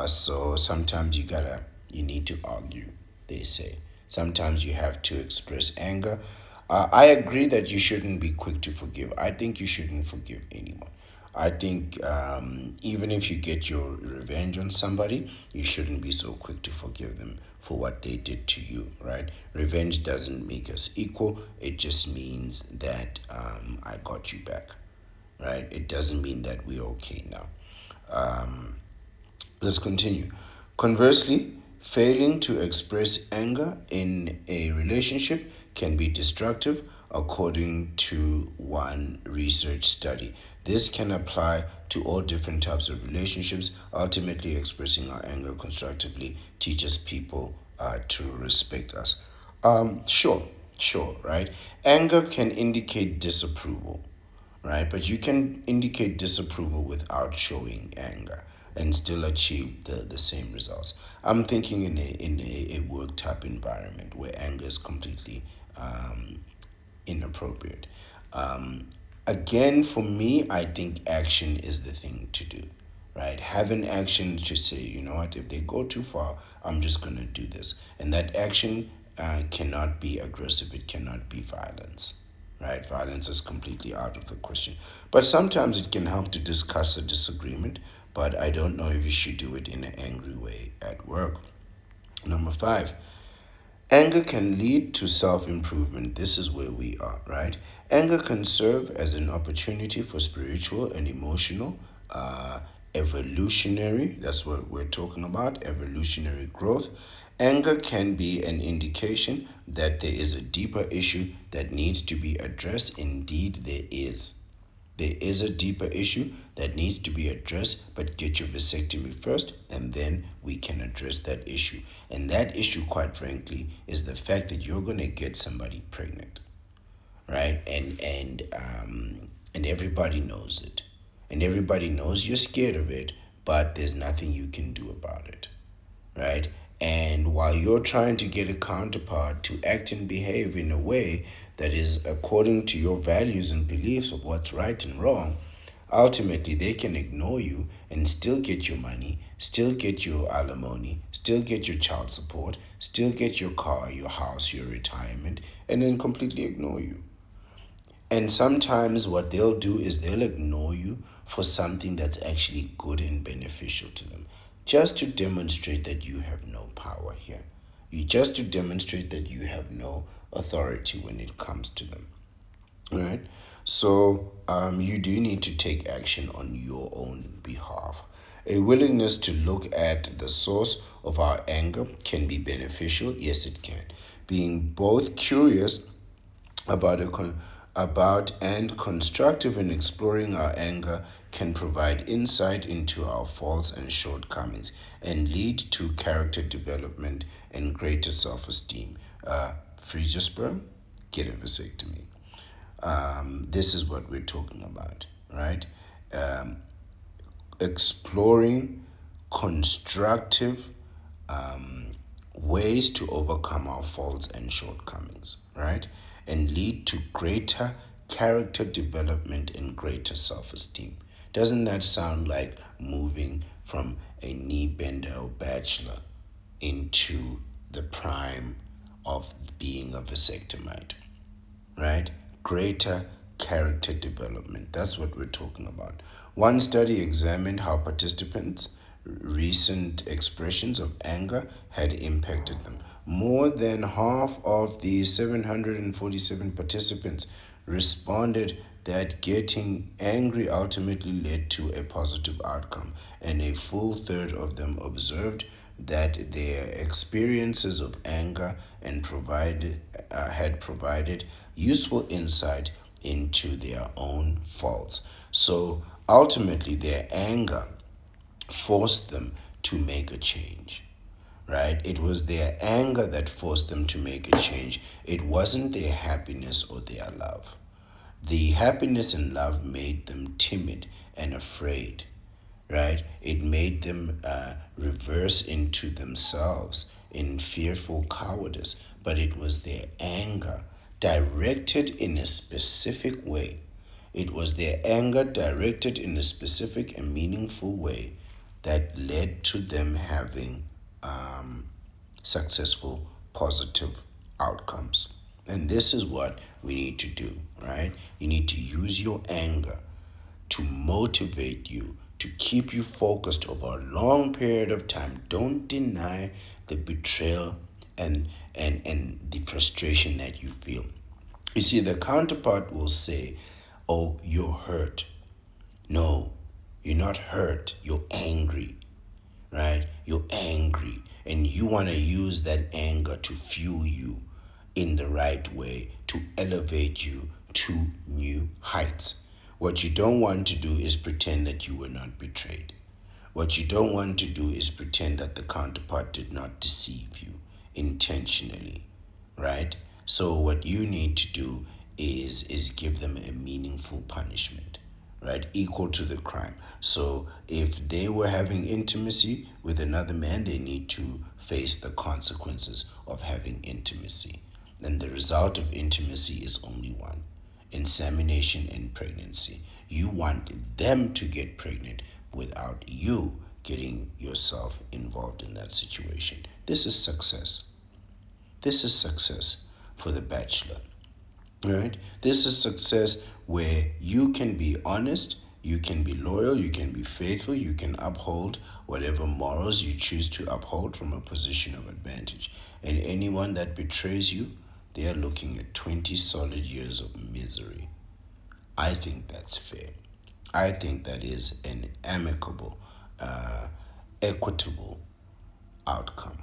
So sometimes you need to argue, they say. Sometimes you have to express anger. I agree that you shouldn't be quick to forgive. I think you shouldn't forgive anyone. I think even if you get your revenge on somebody, you shouldn't be so quick to forgive them for what they did to you, right? Revenge doesn't make us equal. It just means that I got you back, right? It doesn't mean that we're okay now. Let's continue. Conversely, failing to express anger in a relationship can be destructive, according to one research study. This can apply to all different types of relationships. Ultimately, expressing our anger constructively teaches people to respect us. Sure, right? Anger can indicate disapproval, right? But you can indicate disapproval without showing anger and still achieve the same results. I'm thinking in a work type environment where anger is completely inappropriate. Um, Again, for me, I think action is the thing to do, right? Have an action to say, you know what, if they go too far, I'm just going to do this. And that action cannot be aggressive, it cannot be violence, right? Violence is completely out of the question. But sometimes it can help to discuss a disagreement, but I don't know if you should do it in an angry way at work. Number five, anger can lead to self improvement. This is where we are, right? Anger can serve as an opportunity for spiritual and emotional evolutionary, that's what we're talking about, evolutionary growth. Anger can be an indication that there is a deeper issue that needs to be addressed. Indeed, there is. There is a deeper issue that needs to be addressed, but get your vasectomy first, and then we can address that issue. And that issue, quite frankly, is the fact that you're going to get somebody pregnant, right? And everybody knows it, and everybody knows you're scared of it, but there's nothing you can do about it, right? And while you're trying to get a counterpart to act and behave in a way that is according to your values and beliefs of what's right and wrong, ultimately they can ignore you and still get your money, still get your alimony, still get your child support, still get your car, your house, your retirement, and then completely ignore you. And sometimes what they'll do is they'll ignore you for something that's actually good and beneficial to them, just to demonstrate that you have no power here. You just to demonstrate that you have no authority when it comes to them. All right. So you do need to take action on your own behalf. A willingness to look at the source of our anger can be beneficial. Yes, it can. Being both curious about about and constructive in exploring our anger can provide insight into our faults and shortcomings and lead to character development and greater self-esteem. Freeze your sperm, get a vasectomy. This is what we're talking about, right? Um, Exploring constructive ways to overcome our faults and shortcomings, right? And lead to greater character development and greater self esteem. Doesn't that sound like moving from a knee bender or bachelor into the prime of being a vasectomite? Right? Greater character development. That's what we're talking about. One study examined how participants' recent expressions of anger had impacted them. More than half of the 747 participants responded that getting angry ultimately led to a positive outcome, and a full third of them observed that their experiences of anger had provided useful insight into their own faults. So ultimately, their anger forced them to make a change, right? It was their anger that forced them to make a change. It wasn't their happiness or their love. The happiness and love made them timid and afraid, right? It made them reverse into themselves in fearful cowardice, but it was their anger directed in a specific way. It was their anger directed in a specific and meaningful way that led to them having successful, positive outcomes. And this is what we need to do, right? You need to use your anger to motivate you, to keep you focused over a long period of time. Don't deny the betrayal and the frustration that you feel. You see, the counterpart will say, "Oh, you're hurt." No, you're not hurt. You're angry, right? You're angry, and you want to use that anger to fuel you in the right way, to elevate you to new heights. What you don't want to do is pretend that you were not betrayed. What you don't want to do is pretend that the counterpart did not deceive you intentionally, right? So what you need to do is give them a meaningful punishment, right? Equal to the crime. So if they were having intimacy with another man, they need to face the consequences of having intimacy. And the result of intimacy is only one: insemination and pregnancy. You want them to get pregnant without you getting yourself involved in that situation. This is success. This is success for the bachelor. Right? This is success where you can be honest, you can be loyal, you can be faithful, you can uphold whatever morals you choose to uphold from a position of advantage. And anyone that betrays you, they are looking at 20 solid years of misery. I think that's fair. I think that is an amicable, equitable outcome.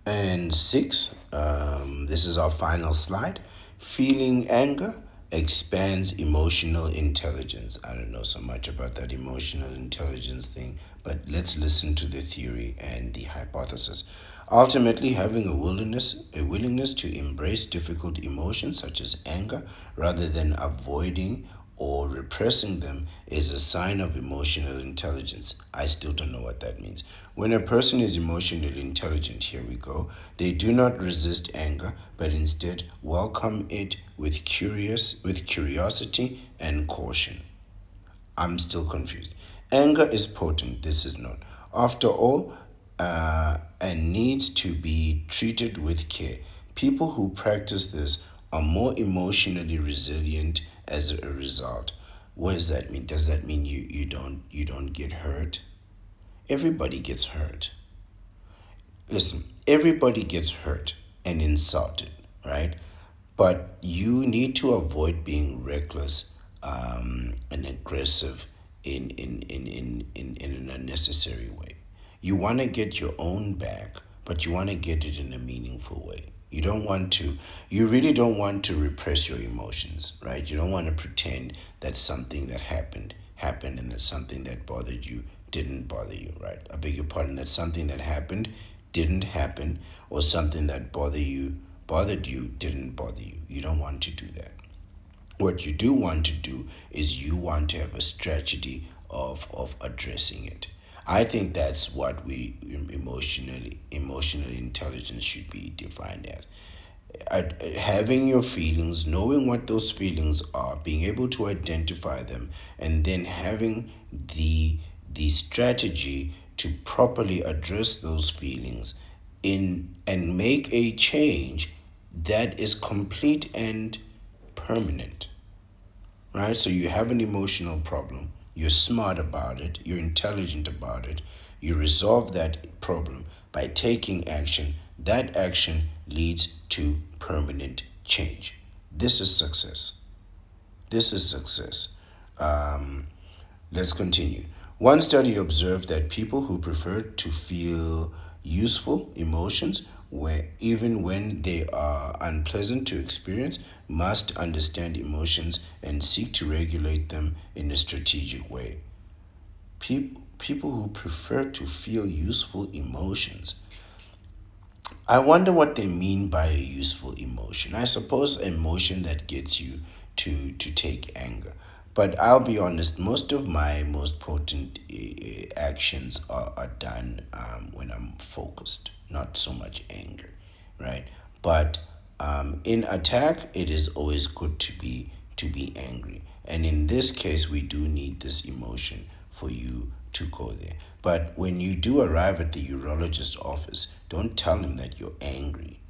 And six, this is our final slide. Feeling anger expands emotional intelligence. I don't know so much about that emotional intelligence thing, but let's listen to the theory and the hypothesis. Ultimately, having a willingness to embrace difficult emotions such as anger rather than avoiding or repressing them is a sign of emotional intelligence. I still don't know what that means. When a person is emotionally intelligent, here we go, they do not resist anger, but instead welcome it with curiosity and caution. I'm still confused. Anger is potent, this is not. After all, and needs to be treated with care. People who practice this are more emotionally resilient as a result. What does that mean? Does that mean you don't get hurt? Everybody gets hurt. Listen, everybody gets hurt and insulted, right? But you need to avoid being reckless and aggressive in an unnecessary way. You want to get your own back, but you want to get it in a meaningful way. You don't want to, you really don't want to repress your emotions, right? You don't want to pretend that something that happened and that something that bothered you didn't bother you, right? I beg your pardon, that something that happened didn't happen, or something that bothered you didn't bother you. You don't want to do that. What you do want to do is you want to have a strategy of addressing it. I think that's what we emotional intelligence should be defined as. Having your feelings, knowing what those feelings are, being able to identify them, and then having the strategy to properly address those feelings in and make a change that is complete and permanent, right? So you have an emotional problem, you're smart about it, you're intelligent about it, you resolve that problem by taking action. That action leads to permanent change. This is success. This is success. Let's continue. One study observed that people who prefer to feel useful emotions, where even when they are unpleasant to experience, must understand emotions and seek to regulate them in a strategic way. People who prefer to feel useful emotions, I wonder what they mean by a useful emotion. I suppose emotion that gets you to take anger. But I'll be honest, most of my most potent actions are done when I'm focused, not so much anger, right? But in attack, it is always good to be angry. And in this case, we do need this emotion for you to go there. But when you do arrive at the urologist office, don't tell him that you're angry,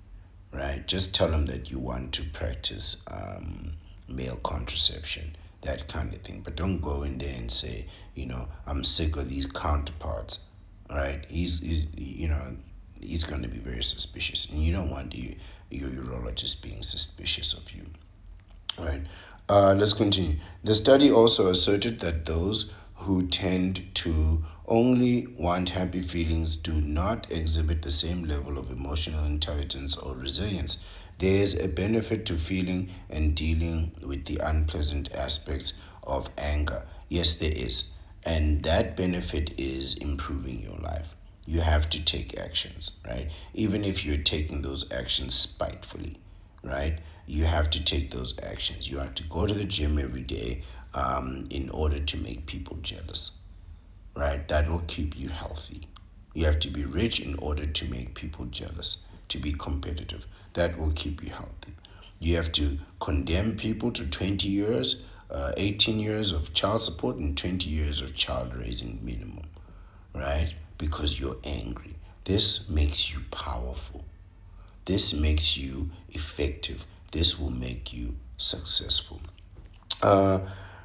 right? Just tell him that you want to practice male contraception, that kind of thing. But don't go in there and say, I'm sick of these counterparts, right? He's going to be very suspicious, and you don't want your urologist being suspicious of you. Right. Let's continue. The study also asserted that those who tend to only want happy feelings do not exhibit the same level of emotional intelligence or resilience. There is a benefit to feeling and dealing with the unpleasant aspects of anger. Yes, there is. And that benefit is improving your life. You have to take actions, right? Even if you're taking those actions spitefully, right? You have to take those actions. You have to go to the gym every day in order to make people jealous, right? That will keep you healthy. You have to be rich in order to make people jealous, to be competitive. That will keep you healthy. You have to condemn people to 20 years, 18 years of child support, and 20 years of child raising minimum, right? Because you're angry. This makes you powerful. This makes you effective. This will make you successful. Uh,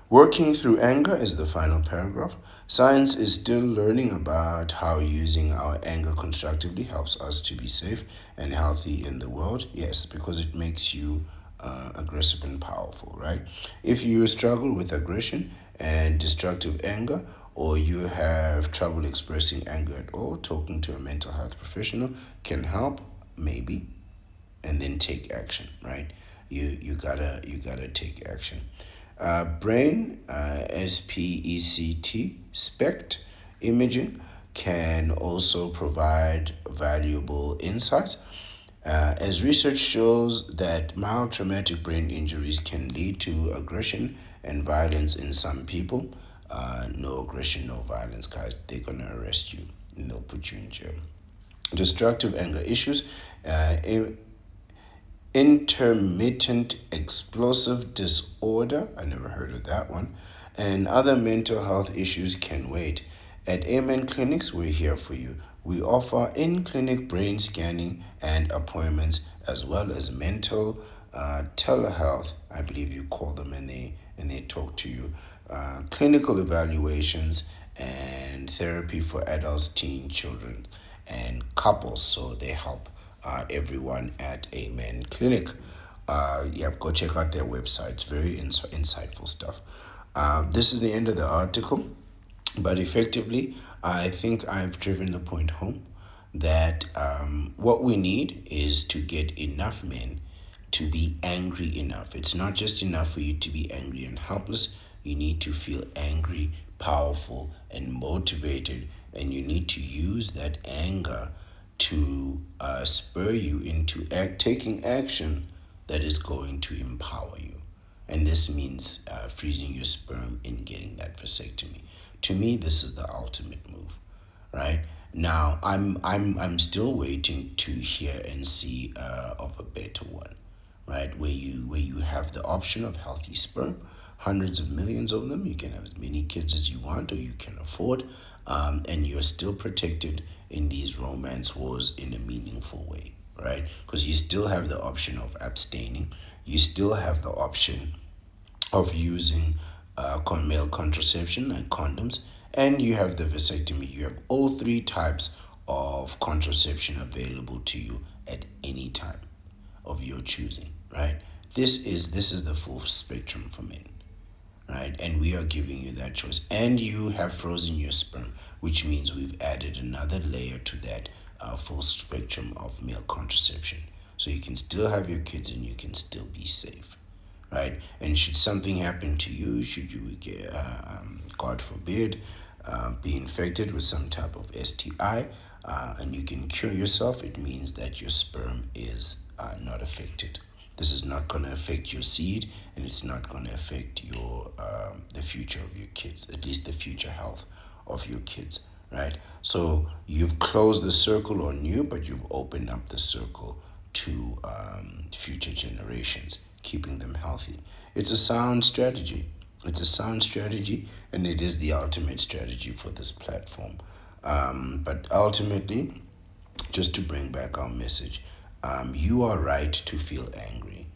Working through anger is the final paragraph. Science is still learning about how using our anger constructively helps us to be safe and healthy in the world. Yes, because it makes you aggressive and powerful, right? If you struggle with aggression and destructive anger, or you have trouble expressing anger at all, talking to a mental health professional can help, maybe, and then take action, right? You gotta take action. Brain SPECT imaging can also provide valuable insights. As research shows that mild traumatic brain injuries can lead to aggression and violence in some people. No aggression, no violence, guys. They're gonna arrest you and they'll put you in jail. Destructive anger issues. Intermittent explosive disorder, I never heard of that one, and other mental health issues can wait. At Amen Clinics, we're here for you. We offer in-clinic brain scanning and appointments, as well as mental telehealth. I believe you call them and they talk to you. Clinical evaluations and therapy for adults, teen, children, and couples. So they help everyone at Amen Clinic. Go check out their website. It's very insightful stuff. This is the end of the article, but effectively, I think I've driven the point home that what we need is to get enough men to be angry enough. It's not just enough for you to be angry and helpless. You need to feel angry, powerful, and motivated, and you need to use that anger to spur you into taking action that is going to empower you. And this means freezing your sperm and getting that vasectomy. To me, this is the ultimate move, right? Now, I'm still waiting to hear and see of a better one, right? Where you have the option of healthy sperm, hundreds of millions of them. You can have as many kids as you want or you can afford, and you're still protected in these romance wars in a meaningful way, right? Because you still have the option of abstaining. You still have the option of using male contraception like condoms, and you have the vasectomy. You have all three types of contraception available to you at any time of your choosing, right? This is the full spectrum for men, right? And we are giving you that choice. And you have frozen your sperm, which means we've added another layer to that full spectrum of male contraception. So you can still have your kids and you can still be safe, right? And should something happen to you, should you get, God forbid, be infected with some type of STI, and you can cure yourself, it means that your sperm is not affected. This is not going to affect your seed, and it's not going to affect your the future of your kids, at least the future health of your kids, right? So you've closed the circle on you, but you've opened up the circle to future generations, keeping them healthy. It's a sound strategy. It's a sound strategy, and it is the ultimate strategy for this platform. But ultimately, just to bring back our message, you are right to feel angry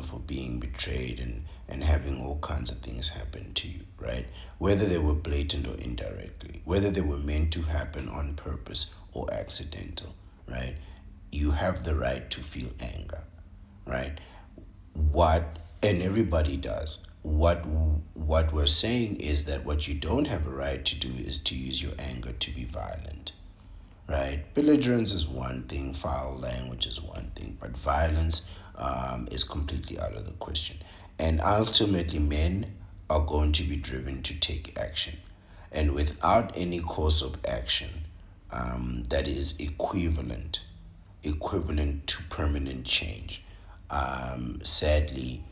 for being betrayed and having all kinds of things happen to you, right? Whether they were blatant or indirectly, whether they were meant to happen on purpose or accidental, right? You have the right to feel anger, right? What, and everybody does. What we're saying is that what you don't have a right to do is to use your anger to be violent, right? Belligerence is one thing, foul language is one thing, but violence is completely out of the question. And ultimately, men are going to be driven to take action. And without any course of action that is equivalent to permanent change, sadly,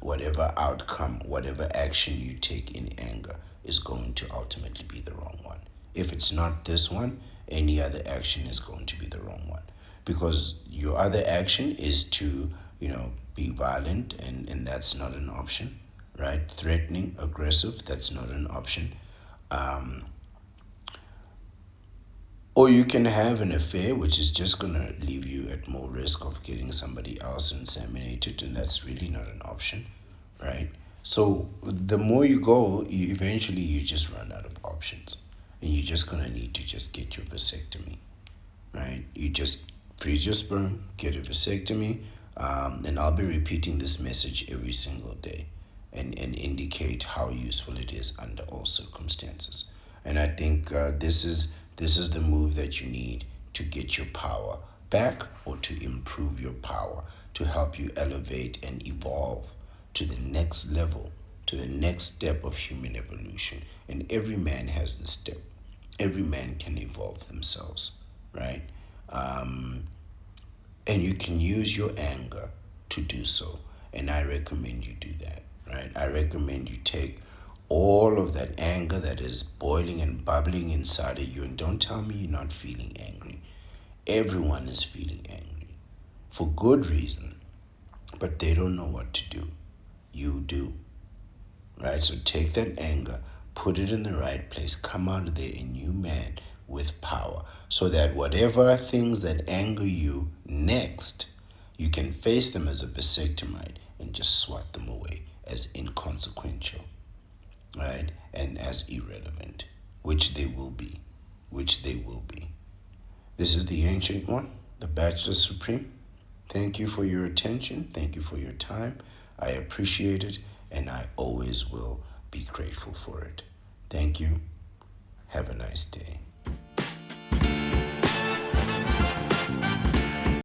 whatever outcome, whatever action you take in anger is going to ultimately be the wrong one. If it's not this one, any other action is going to be the wrong one. Because your other action is to, be violent, and that's not an option, right? Threatening, aggressive, that's not an option. Or you can have an affair, which is just going to leave you at more risk of getting somebody else inseminated, and that's really not an option, right? So the more you go, eventually you just run out of options, and you're just going to need to just get your vasectomy, right? You just freeze your sperm, get a vasectomy, and I'll be repeating this message every single day and indicate how useful it is under all circumstances. And I think this is the move that you need to get your power back or to improve your power, to help you elevate and evolve to the next level, to the next step of human evolution. And every man has this step. Every man can evolve themselves, right? And you can use your anger to do so. And I recommend you do that, right? I recommend you take all of that anger that is boiling and bubbling inside of you, and don't tell me you're not feeling angry. Everyone is feeling angry for good reason, but they don't know what to do. You do, right? So take that anger, put it in the right place, come out of there a new man with power, so that whatever things that anger you next, you can face them as a vasectomite and just swat them away as inconsequential, right? And as irrelevant, which they will be, This is the Ancient One, the Bachelor Supreme. Thank you for your attention. Thank you for your time. I appreciate it, and I always will be grateful for it. Thank you. Have a nice day.